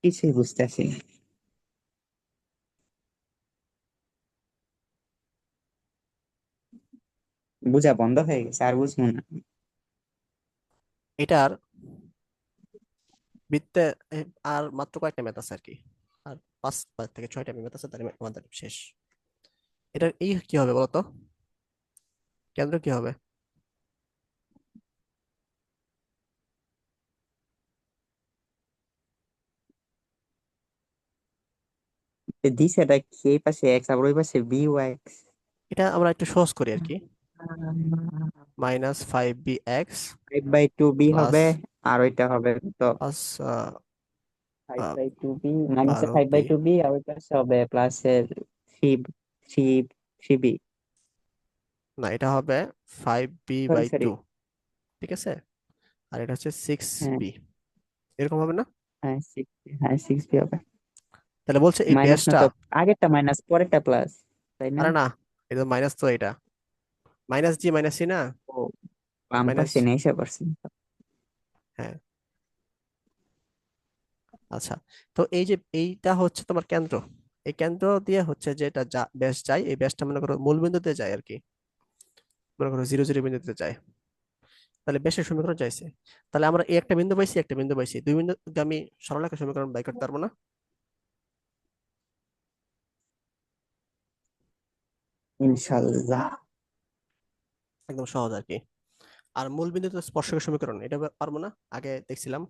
কিছুই বুঝতেছি না। বুঝা বন্ধ হয়ে গেছে, আর বুঝবো না। এটার বৃত্তে এ, আর মাত্র কয়েকটা ম্যাথ আছে আর কি। আর 5 থেকে 6টা ম্যাথ আছে, তার আমাদের শেষ। এটার এই কি হবে বলতো, কেন্দ্র কি হবে? দিছে এটা কি, এই পাশে এক্স আবার ওই পাশে বি ওয়াই এক্স। এটা আমরা একটু সহজ করি আর কি। -5bx five by two b plus হবে। আর ওইটা হবে তো প্লাস 5/2b, মাইনাসে 12b। 5/2b, আর ওই পাশে হবে প্লাসের থ্রি, থ্রি, থ্রি বি। না, এটা হবে five b sorry by sorry. Two ঠিক আছে। আর এটা হচ্ছে সিক্স হ্যাঁ, বি এরকম হবে না? হ্যাঁ সিক্স, হ্যাঁ সিক্স বি হবে। তাহলে বলছে এই মাইনাস না বেসটা। তো, আগেরটা মাইনাস পরেরটা প্লাস, তাই না? আরে না, এটা মাইনাস, তো এটা মাইনাস জি মাইনাস সি না। ও, বাম মাইনাস, পাশে নিয়ে এসে পড়ছি। হ্যাঁ। আচ্ছা, তো এই যে এইটা হচ্ছে তোমার কেন্দ্র, এই কেন্দ্র দিয়ে হচ্ছে যেটা ব্যাস যায়, এই ব্যাসটা মনে করো মূল বিন্দুতে যায় আর কি, মনে করো 0 0 বিন্দুতে যায়। তাহলে ব্যাসের সমীকরণ চাইছে। তাহলে আমরা এই একটা বিন্দু পাইছি, একটা বিন্দু পাইছি, দুই বিন্দুগামী সরলরেখা সমীকরণ বাই করতে পারবো না? ইনশাল্লাহ। একদম সহজ আর কি। আর মূল বিন্দুতে স্পর্শকের সমীকরণ, এটা পারবো না? আগে দেখছিলাম।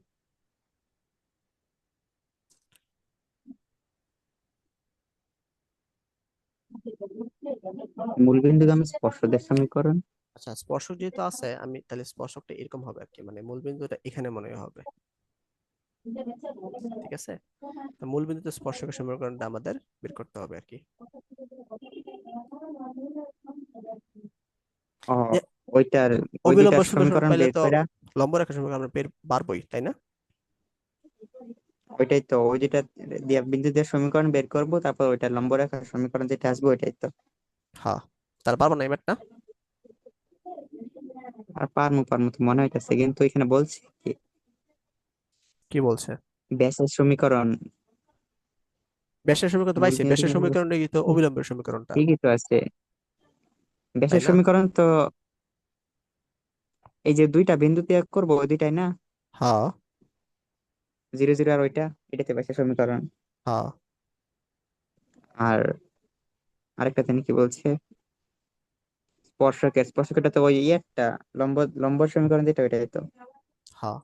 মূলবিন্দুগামী স্পর্শদের সমীকরণ। আচ্ছা, স্পর্শক যেহেতু আছে, আমি তাহলে স্পর্শকটা এরকম হবে আর কি, মানে মূল বিন্দুটা এখানে মনে হয় হবে। ঠিক আছে, তো মূল বিন্দুতে স্পর্শকের সমীকরণটা আমাদের বের করতে হবে আর কি। ও, যে ওইটার ওই অবিলম্ব দুইটার সমীকরণ সমীকরণ পাইলে বের তো করে। লম্ব রেখা সমীকরণ আমরা পের পারবোই, তাই না? ওইটাই তো, ওই দুইটা দিয়া বিন্দু দিয়ে সমীকরণ বের করব, তারপর ওইটা লম্ব রেখার সমীকরণ যেটা আসবে ওইটাই তো। হ্যাঁ, তাহলে পারবো না এবারটা? আর পারমু পারমু তো মনে হইতেছে, কিন্তু এখানে বলছি কি, কি বলছে? ব্যাসের সমীকরণ। ব্যাসের সমীকরণ তো মূল পাইছি, বিন্দু ব্যাসের থেকে সমীকরণটা কি তো অবিলম্বের সমীকরণটা, ঠিকই তো আছে, তাই ব্যাসের না? সমীকরণ তো এই যে দুইটা বিন্দু দিয়ে করবো ওই দুইটাই না, হ্যাঁ। 0 0 আর ওইটা, এটাতে ব্যাসের সমীকরণ। হ্যাঁ। আর আরেকটা জানি কি বলছে, স্পর্শকেরটা তো ওই একটা লম্ব লম্ব সমীকরণ যেটা ওইটাই তো। হ্যাঁ,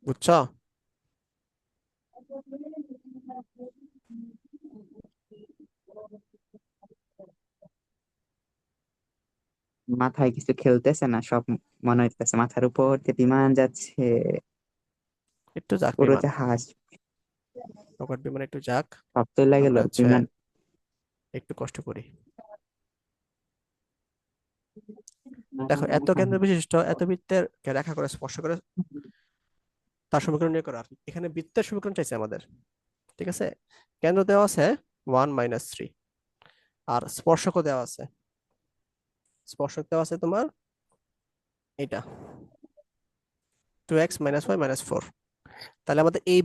বুঝছো? মাথায় কিছু খেলতেছে না সব, মনে হইতেছে মাথার উপর দিয়ে বিমান যাচ্ছে, একটু যাক পুরো বিমান, জাহাজ। রকেট বিমান একটু যাক। সব চলে গেল আমরা হচ্ছে বিমান। একটু কষ্ট করি। দেখো, এত কেন্দ্র বিশিষ্ট এত বৃত্তের কে রেখা করে স্পর্শ করে তার সমীকরণ নিয়ে করো আর কি। এখানে বৃত্তের সমীকরণ চাইছে আমাদের। ঠিক আছে, কেন্দ্র দেওয়া আছে 1 - 3, আর স্পর্শকও দেওয়া আছে। স্পর্শক দেওয়া আছে তোমার এটা 2x - y -4। তাহলে আমাদের এই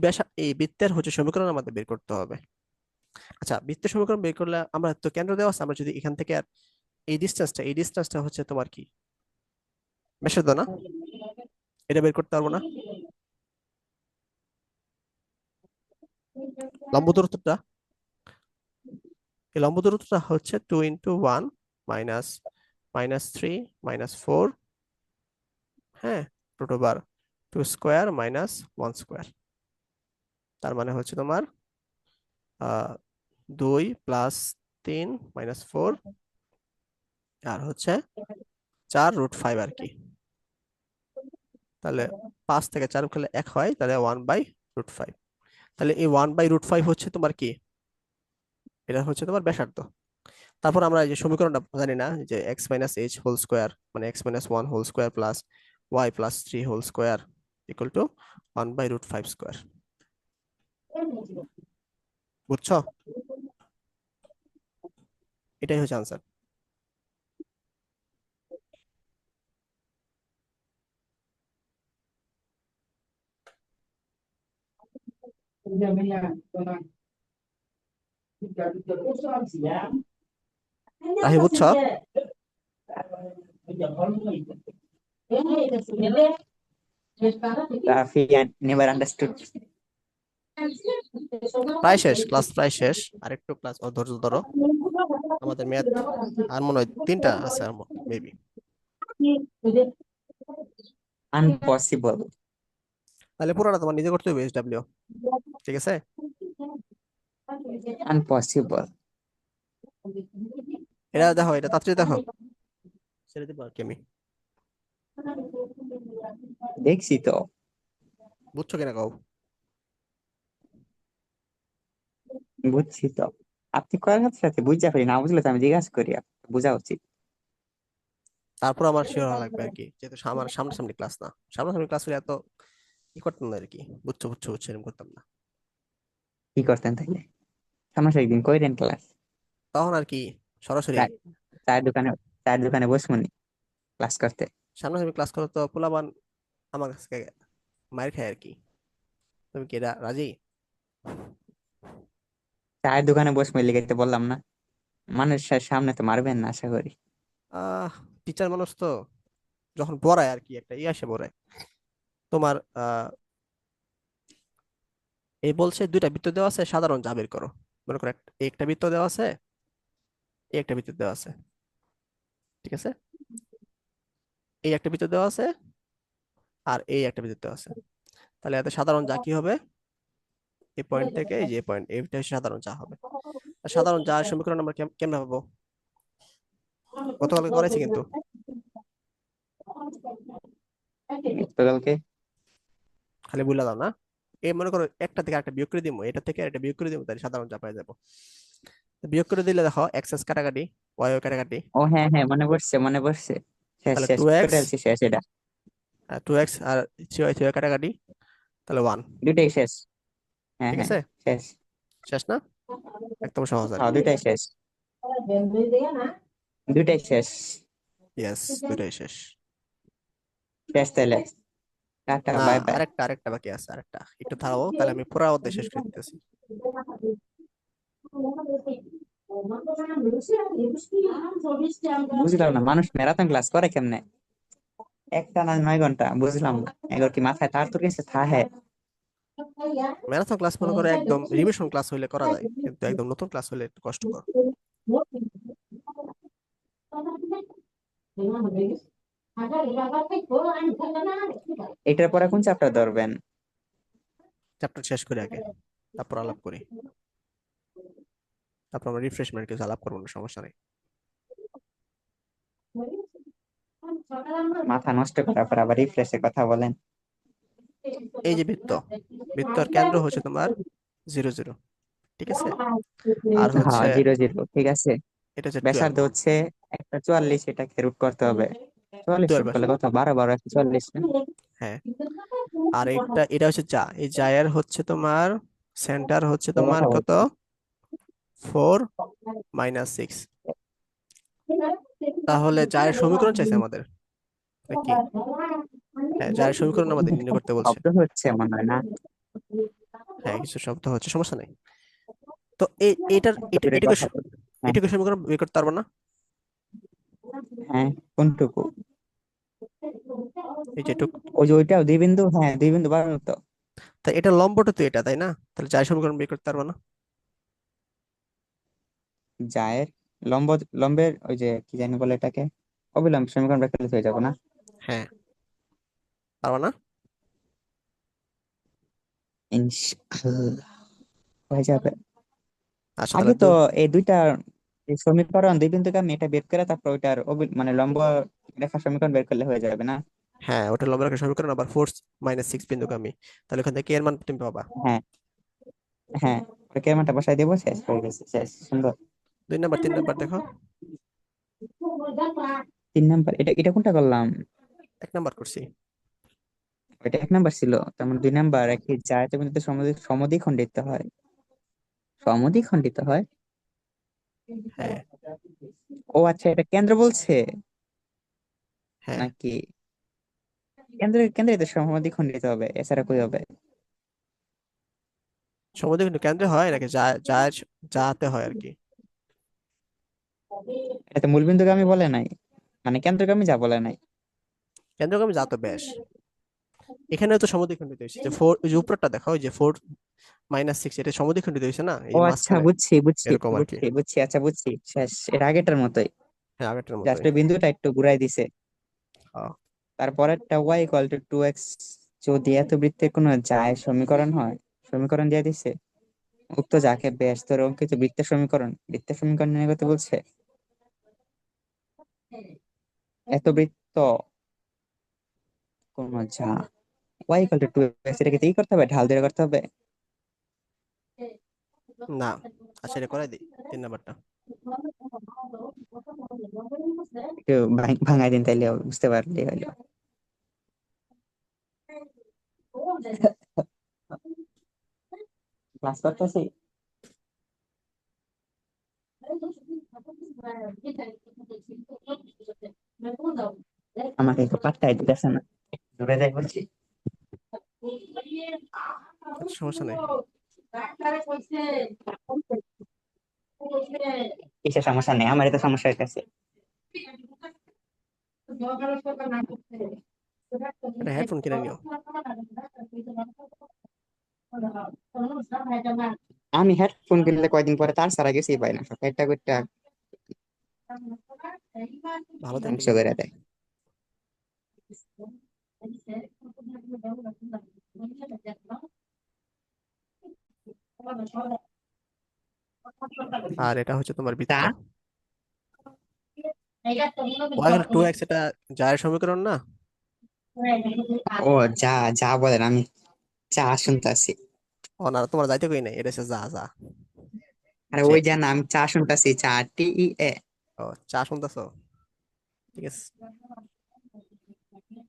বৃত্তের হচ্ছে সমীকরণ আমাদের বের করতে হবে। আচ্ছা, বৃত্তের সমীকরণ বের করলে আমরা তো কেন্দ্র দেওয়া আছে, আমরা যদি এখান থেকে আর এই ডিস্টেন্সটা হচ্ছে তোমার কি ব্যাসার্ধ না? এটা বের করতে পারবো না? লম্ব দূরত্বটা, এই লম্ব দূরত্বটা হচ্ছে 2 × 1 মাইনাস -3 - 4, হ্যাঁ, √2² - 1²। তার মানে হচ্ছে তোমার 2 + 3 - 4, আর হচ্ছে 4√5 আর কি। তাহলে 5 থেকে 4 গেলে 1 হয়, তাহলে 1/√5। তাহলে এই 1/√5 হচ্ছে তোমার কি, এটা হচ্ছে তোমার ব্যাসার্ধ। তারপর আমরা এই যে সমীকরণটা জানি না, যে x - h² মানে x - 1² plus y + 3² equal to 1/√5²। বুঝছো? এটাই হচ্ছে আনসার। রাহি, বুঝছো? Rafi never understood. প্রায় শেষ, ক্লাস প্রায় শেষ। আরেকটু ক্লাস ধৈর্য ধরো, আমাদের ম্যাথ আর মনে হয় 3টা আছে আর, মেবি। আনপসিবল। তাহলে পুরোটা তোমার নিজে করতে হবে, SW। ঠিক আছে, আনপসিবল। এটা দেখো, এটা তাড়াতাড়ি দেখো, ছেড়ে দিবো আর কি আমি। দেখছি তো, বুঝছো কিনা কও? বুঝছি তো। আপনি কয়েক সাথে সাথে বুঝতে পারি না, বুঝলে তো আমি জিজ্ঞাসা করি, বোঝা উচিত। তারপর আমার শিওর হওয়া লাগবে আর কি, যেহেতু আমার সামনাসামনি ক্লাস না। সামনাসামনি ক্লাস হলে এত ই করতাম না আর কি, বুঝছো বুঝছো বুঝছো এরকম করতাম না। কি করতেন তাইলে? সমস্যা, একদিন কইরেন ক্লাস। তখন আর কি সরাসরি চায়ের দোকানে, চায়ের দোকানে বসমনি ক্লাস করতে। সামনাসামনি ক্লাস করলে তো পোলাবান আমার কাছে মায়ের খায় আর কি। তুমি কি রাজি? চায়ের দোকানে বসে লিখাইতে বললাম না, মানুষের সামনে তো মারবেন না আশা করি। আহ টিচার মানুষ তো, যখন পড়ায় আর কি একটা ইয়ে আসে পড়ায় তোমার এই বলছে দুইটা বৃত্ত দেওয়া আছে, সাধারণ যা বের করো। মনে করো একটা বৃত্ত দেওয়া আছে, এই একটা বৃত্ত দেওয়া আছে, ঠিক আছে? এই একটা বৃত্ত দেওয়া আছে, আর এই একটা বৃত্ত দেওয়া আছে। তাহলে এত সাধারণ যা কি হবে? এই পয়েন্ট থেকে এই যে পয়েন্ট, এইটা হচ্ছে সাধারণ যা হবে। আর সাধারণ যা সমীকরণ আমরা কেমনে পাবো? গতকালকে করাইছি কিন্তু। গতকালকে? খালি বলে দাও না। এই মনে করো একটা থেকে একটা বিয়োগ করে দিব, এটা থেকে একটা বিয়োগ করে দিব, তাহলে সাধারণ যা পাই যাবো। তো বিয়োগ করে দিলে দেখো এক্স এক্স কাটাকাটি, ওয়াই ওয়াই কাটাকাটি। ও হ্যাঁ হ্যাঁ, মনে পড়ছে মনে পড়ছে। শেষ তাহলে শেষ টু করে এক্স ফেলছি, শেষ এটা। টু এক্স আর থ্রি ওয়াই থ্রি ওয়াই কাটাকাটি, তাহলে ওয়ান। দুইটাই শেষ। হ্যাঁ ঠিক হ্যাঁ, আছে, শেষ। শেষ না? একদম সহজ আর হ্যাঁ কি। দুইটাই শেষ, দুইটাই শেষ। ইয়েস, দুটাই শেষ। শেষ তাহলে, টাটা না, বাই বাই। আরেকটা বাকি আছে, আরেকটা একটু থামাবো, তাহলে আমি পুরো অধ্যায় শেষ করে দিতেছি। বুঝলাম না, মানুষ ম্যারাথন ক্লাস করে কেমনে? একটা না 9 ঘন্টা, বুঝলাম না। এবার কি মাথায় তার তোর কাছে থাহে? ম্যারাথন ক্লাস মনে করে একদম রিভিশন ক্লাস হইলে করা যায়, কিন্তু একদম নতুন ক্লাস হইলে একটু কষ্টকর। এটার পরে কোন চ্যাপ্টার ধরবেন? চ্যাপ্টার শেষ করি আগে, তারপর আলাপ করি। তারপর আমরা রিফ্রেশমেন্ট কিছু আলাপ করবো না, সমস্যা নেই। মাথা নষ্ট করার পর আবার রিফ্রেশের কথা বলেন। এই যে বৃত্ত, বৃত্তর কেন্দ্র হচ্ছে তোমার 0 0, ঠিক আছে? আর হ্যাঁ হচ্ছে 0 0, ঠিক আছে। এটা হচ্ছে ব্যাসার্ধ 12। হচ্ছে একটা 44, এটাকে রুট করতে হবে। 44 রুট 12। করলে কত? 12 12 144 না? হ্যাঁ। আর এটা হচ্ছে যা, এই জায়ের হচ্ছে তোমার সেন্টার হচ্ছে এই তোমার কথা কত? বলছি। 4 - 6। তাহলে জায়ের সমীকরণ চাইছে আমাদের নাকি? হ্যাঁ, জায়ের সমীকরণ আমাদের নির্ণয় করতে বলছে। শব্দ হচ্ছে মনে হয় না? হ্যাঁ, কিছু শব্দ হচ্ছে, সমস্যা নেই। তো এই এটার এটা দূরে এটাকে কথা বলছি। হ্যাঁ এটাকে সমীকরণ বের করতে পারবো না? হ্যাঁ, কোনটুকু? এই যেটুক। ওই যে ওইটাও দুই বিন্দু, হ্যাঁ দুই বিন্দু বাড়ানো তো। তাই এটা লম্বটা তো এটা, তাই না? তাহলে জায়ের সমীকরণ বের করতে পারবো না? জায়ের লম্ব, লম্বের ওই যে কি জানি বলে এটাকে, অবিলম্ব সমীকরণ ব্যাখ্যা হয়ে যাবে না? হ্যাঁ, পারবো না। ইনশাআল্লাহ হয়ে যাবে। আচ্ছা, আগে তাহলে তো এই দুইটা, এই সমীকরণ দুই বিন্দুকে আমি এটা বের করে তারপর ওইটার মানে লম্ব রেখা সমীকরণ বের করলে হয়ে যাবে না? হ্যাঁ, ওটা লম্ব রেখার সমীকরণ, আবার 4 - 6 বিন্দুগামী। তাহলে ওখান থেকে এর মান তুমি পাবা। হ্যাঁ হ্যাঁ, ওটা কেমনটা বসাই দেবো, শেষ হয়ে গেছে, শেষ, সুন্দর। 2 নাম্বার 3 নাম্বার দেখো। 3 নাম্বার, এটা এটা কোনটা করলাম? 1 নাম্বার করছি। এটা 1 নাম্বার ছিল, তার মানে 2 নাম্বার। একটি জায়িত বিন্দুতে সমদ্বিখণ্ডিত হয়, সমদ্বিখণ্ডিত হয়। হ্যাঁ। ও আচ্ছা, এটা কেন্দ্র বলছে হ্যাঁ, নাকি? কেন্দ্রে কেন্দ্রে তো সমদ্বিখণ্ডিত হবে, এছাড়া কই হবে? সমুদ্র কিন্তু কেন্দ্রে হয় নাকি যাতে হয় আর কি। এটা তো মূলবিন্দুগামী বলে নাই, মানে কেন্দ্রগামী যা বলে নাই। কেন্দ্রগামী যা তো ব্যাস। এখানেও তো সমদ্বিখণ্ডিত হয়েছে, যে 4, ওই যে উপরটা দেখো, ওই যে 4 - 6, এটা সমদ্বিখণ্ডিত হয়েছে না, এই ও যে আচ্ছা, মাঝখানে। বুঝছি বুঝছি এরকম আর কি। বুঝছি বুঝছি, আচ্ছা বুঝছি, শেষ। এর আগেটার মতোই, হ্যাঁ, আগেরটার জাস্ট মতোই। ওই বিন্দুটা একটু ঘুরাই দিছে। হ্যাঁ। তারপরেরটা y = 2x, যদি এত বৃত্তের কোনো যায় সমীকরণ হয়, সমীকরণ দিয়ে দিছে। উক্ত যাকে ব্যাস ধরে অঙ্কিত বৃত্তের সমীকরণ, বৃত্তের সমীকরণ নির্ণয় করতে বলছে। এত বৃত্ত কোন যা y = 2x, এটাকে দিয়ে করতে হবে, ঢাল দিয়ে করতে হবে। না, আচ্ছা, এটা করাই দিই 3 নাম্বারটা। একটু ভাঙাই দিন তাইলে বুঝতে পারলি হইলো। ক্লাস করতেছি, আমাকে একটু পাত্তাই দিতেছে না, দূরে যাই বলছি। আচ্ছা, সমস্যা নেই। কিসের সমস্যা নেই, আমার তো সমস্যা হইতেছে। এটা হেডফোন কিনে নিও। আমি হেডফোন কিনলে কয়দিন পরে তার ছাড়া গেছি পাই না, সব একটা একটা ভালো ধ্বংস দেখে কিনো। করে দেয়। আর এটা হচ্ছে তোমার তা বৃত্ত। ওয়াই টু এক্স, এটা জায়ের সমীকরণ না? ও, যা যা বলেন, আমি যা শুনতাছি। ও না, তোমার যাইতে কই নাই, এটা হচ্ছে যা যা। আরে যে, ওই যা না, আমি চা শুনতাছি, চা TEA। ও, চা শুনতেছো? ঠিক আছে।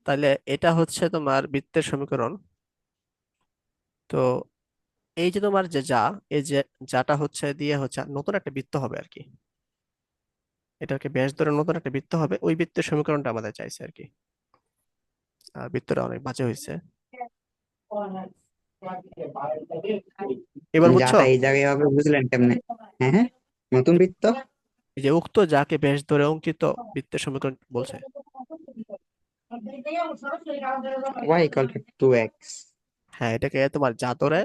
তাহলে এটা হচ্ছে তোমার বৃত্তের সমীকরণ। তো এই যে তোমার যে যা, এই যে যাটা হচ্ছে দিয়ে হচ্ছে নতুন একটা বৃত্ত হবে আর কি। এটাকে ব্যাস ধরে নতুন একটা বৃত্ত হবে, ওই বৃত্তের সমীকরণটা আমাদের চাইছে আর কি। আর বৃত্তটা অনেক বাজে হয়েছে। এবার বুঝছো? যাটা এই জায়গায় হবে বুঝলেন কেমনে? হ্যাঁ হ্যাঁ, নতুন বৃত্ত। এই যে উক্ত যাকে ব্যাস ধরে অঙ্কিত বৃত্তের সমীকরণ বলছে। Y = 2x। হ্যাঁ, এটাকে তোমার যা ধরে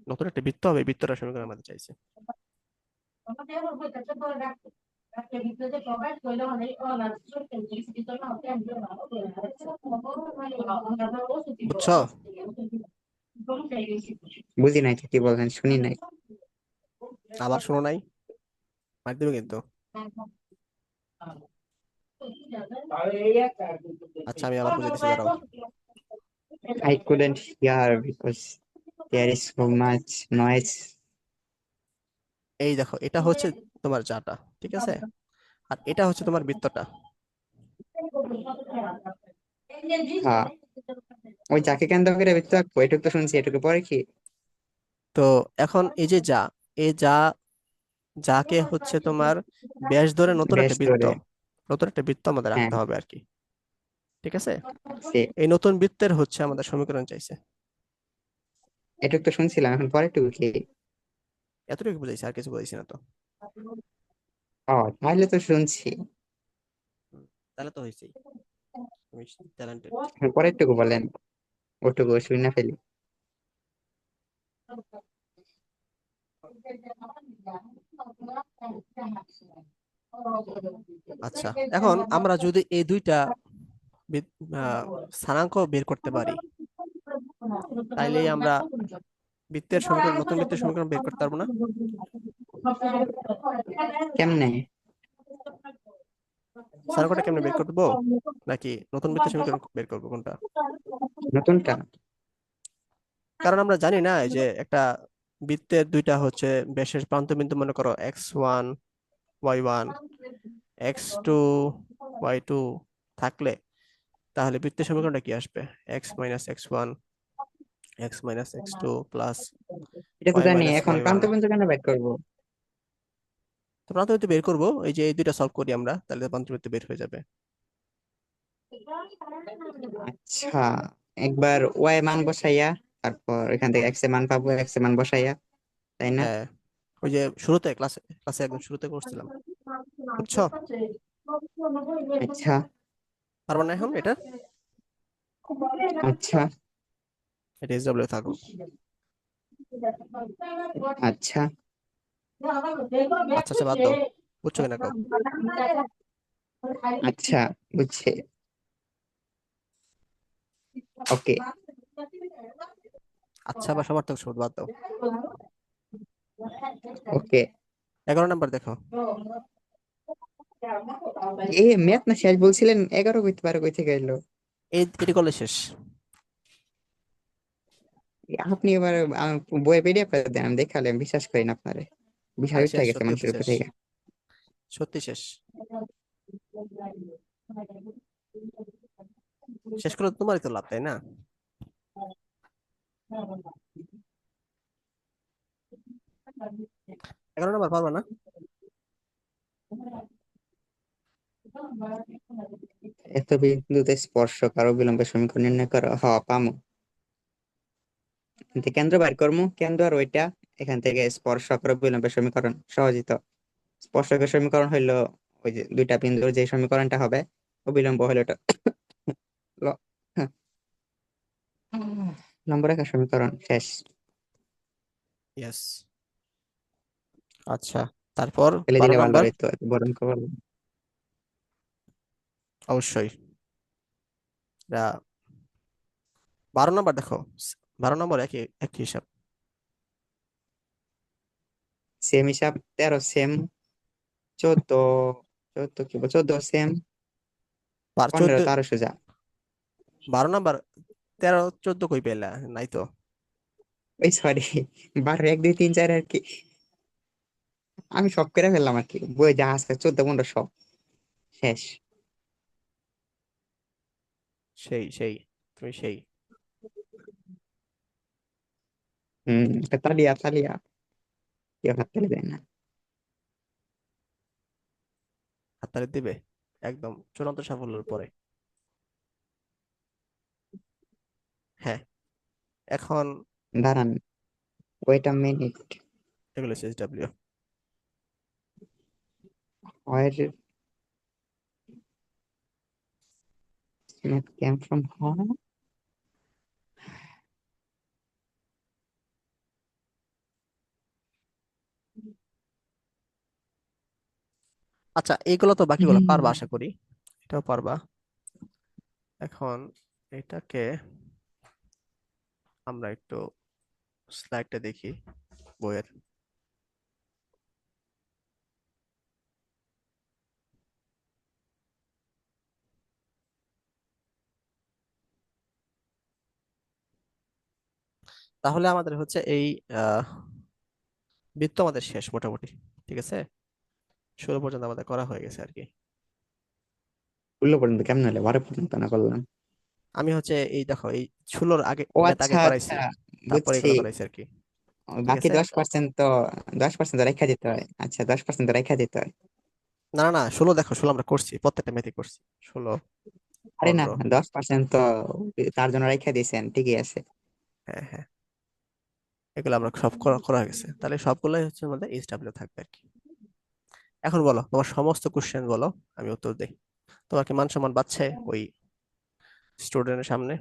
নতুন একটা বৃত্ত হবে, এই বৃত্তটার সমীকরণ আমাদের চাইছে। বুঝছো? বুঝি নাই তো, কি বলেন, শুনি নাই। আবার শোনো নাই? মার দিবে কিন্তু। আচ্ছা, আমি আবার বুঝে দিচ্ছি, দাঁড়াও। I couldn't hear because there is so much noise. এই দেখো, এটা হচ্ছে তোমার যাটা, ঠিক আছে? আর এটা হচ্ছে তোমার বৃত্তটা। হ্যাঁ, ওই যাকে কেন্দ্র করে বৃত্ত আঁকবো এটুকু তো শুনছি, এটুকু পরে কি? তো এখন এই যে যা, এই যা, যাকে হচ্ছে তোমার ব্যাস ধরে নতুন বেশ একটা বৃত্ত, ধরে। নতুন একটা বৃত্ত আমাদের হ্যাঁ, আঁকতে হবে আর কি। ঠিক আছে? সে এই নতুন বৃত্তের হচ্ছে আমাদের সমীকরণ চাইছে। এটুকু তো শুনছিলাম, এখন পরেরটুকু কি? এতটুকু বুঝাইছি, আর কিছু বুঝাইছি না তো। ও, তাহলে তো শুনছি। হুম, তাহলে তো হয়েছেই। তুমি ট্যালেন্টেড। এখন পরেরটুকু বলেন, ওটুকু শুনি না ফেলি। আচ্ছা, এখন আমরা যদি এই দুইটা বি- স্থানাঙ্ক বের করতে পারি, তাইলেই আমরা বৃত্তের সমীকরণ, নতুন বৃত্তের সমীকরণ বের করতে পারবো না? কেমনে? স্থানাঙ্কটা কেমনে বের করবো, নাকি নতুন বৃত্তের সমীকরণ বের করবো, কোনটা? নতুনটা? কারণ আমরা জানি না, এই যে একটা বৃত্তের দুইটা হচ্ছে ব্যাসের প্রান্তবিন্দু, মনে করো x1 y1, x2 y2 থাকলে, তাহলে বৃত্তের সমীকরণটা কি আসবে? x - x1, x - x2 plus এটা তো y জানি, মাইনাস এখন ওয়াই ওয়ান। প্রান্তবিন্দু কেন বের করবো? তো প্রান্তবিন্দু বের করবো, এই যে এই দুইটা সলভ করি আমরা, তাহলে প্রান্তবিন্দু বের হয়ে যাবে। আচ্ছা, একবার ওয়াই মান বসাইয়া, তারপর এখান থেকে এক্স এর মান পাবো, এক্স এর মান বসাইয়া, তাই না? হ্যাঁ, ওই যে শুরুতে ক্লাসে ক্লাসে একদম শুরুতে করছিলাম। বুঝছো? আচ্ছা। পারবা না এখন এটা? আচ্ছা। এটা এসডব্লিউ থাকুক। আচ্ছা। আচ্ছা আচ্ছা, বাদ দাও। বুঝছো কিনা কও? আচ্ছা, বুঝছি। ওকে। আচ্ছা বা সমার্থক শব্দ বাদ দাও। ওকে। 11 নাম্বার দেখো। এ ম্যাথ না শেষ বলছিলেন, 11 কইতে পারে কই থেকে এলো? এটি করলে শেষ। আপনি এবার বইয়ে পিডিএফ দেন, আমি দেখালে আমি বিশ্বাস করি না আপনারে। বিশ্বাস আরে উঠে শেষ, গেছে সত্যি সত্যি মানুষের উপর শেষ। থেকে। সত্যি শেষ। শেষ করে তো তোমারই তো লাভ, তাই না? 11 নাম্বার পারবা না? এত বিন্দুতে স্পর্শ কারো বিলম্বে সমীকরণ নির্ণয় করো, হ পামু। কিন্তু কেন্দ্র বাইর করবো, কেন্দ্র আর ওইটা, এখান থেকে স্পর্শক আর অবিলম্বের সমীকরণ সহজিত। স্পর্শকের সমীকরণ হইলো ওই যে দুইটা বিন্দুর যে সমীকরণটা হবে, অবিলম্ব হলো এটা ল- লম্ব রেখার সমীকরণ শেষ। ইয়েস। আচ্ছা, তারপর ফেলে বারো দিলে ভালো নাম্বার। হইতো, এত বড় অঙ্ক বললাম। অবশ্যই। এটা 12 নাম্বার দেখো, 12 নম্বর একই একই হিসাব। সেম হিসাব, 13 সেম, 14, 14 কি 14 সেম, বার 15 চোদ্দ। তো আরো সোজা। 12 নাম্বার, 13 14 কই পেলা, নাই তো। ওই সরি, 12 1 2 3 4 আর কি, আমি সব করে ফেললাম আর কি, বই যা আছে 14 15 সব শেষ। সেই সেই, তুমি সেই। তালিয়া তালিয়া, কেউ হাত তালি দেয় না। হাততালি দিবে একদম চূড়ান্ত সাফল্যের পরে। হ্যাঁ, এখন দাঁড়ান, ওয়েট আ মিনিট, এগুলো SW। where it came from home. আচ্ছা, এইগুলো তো বাকিগুলো পারবা হুম, আশা করি, এটাও পারবা। এখন এটাকে আমরা একটু স্লাইডটা দেখি বইয়ের। তাহলে আমাদের হচ্ছে এই আহ বৃত্ত আমাদের শেষ মোটামুটি। ঠিক আছে, 16 পর্যন্ত আমাদের করা হয়ে গেছে আর কি। 16 পর্যন্ত কেমন হলো, 12 পর্যন্ত না করলাম? আমি হচ্ছে এই দেখো, এই 16-র আগে ও ম্যাথ আগে আচ্ছা করাইছি, আচ্ছা, তারপরে বুঝছি। এগুলো করাইছি আর কি। ঠিক বাকি আছে। 10% তো, 10% রেখা দিতে হয়, আচ্ছা 10% রেখা দিতে হয়। না না না, 16 দেখো, 16 আমরা করছি, প্রত্যেকটা ম্যাথই করছি। 16, আরে না, 15। 10% তো তার জন্য রেখা দিয়েছেন, ঠিকই আছে। হ্যাঁ হ্যাঁ, এগুলো আমরা সব করা করা হয়ে গেছে, তাহলে সবগুলোই হচ্ছে আমাদের SW থাকবে আর কি। এখন বলো তোমার সমস্ত কোশ্চেন বলো, আমি উত্তর দেই। তোমার কি মান সম্মান বাড়ছে ওই স্টুডেন্টের সামনে?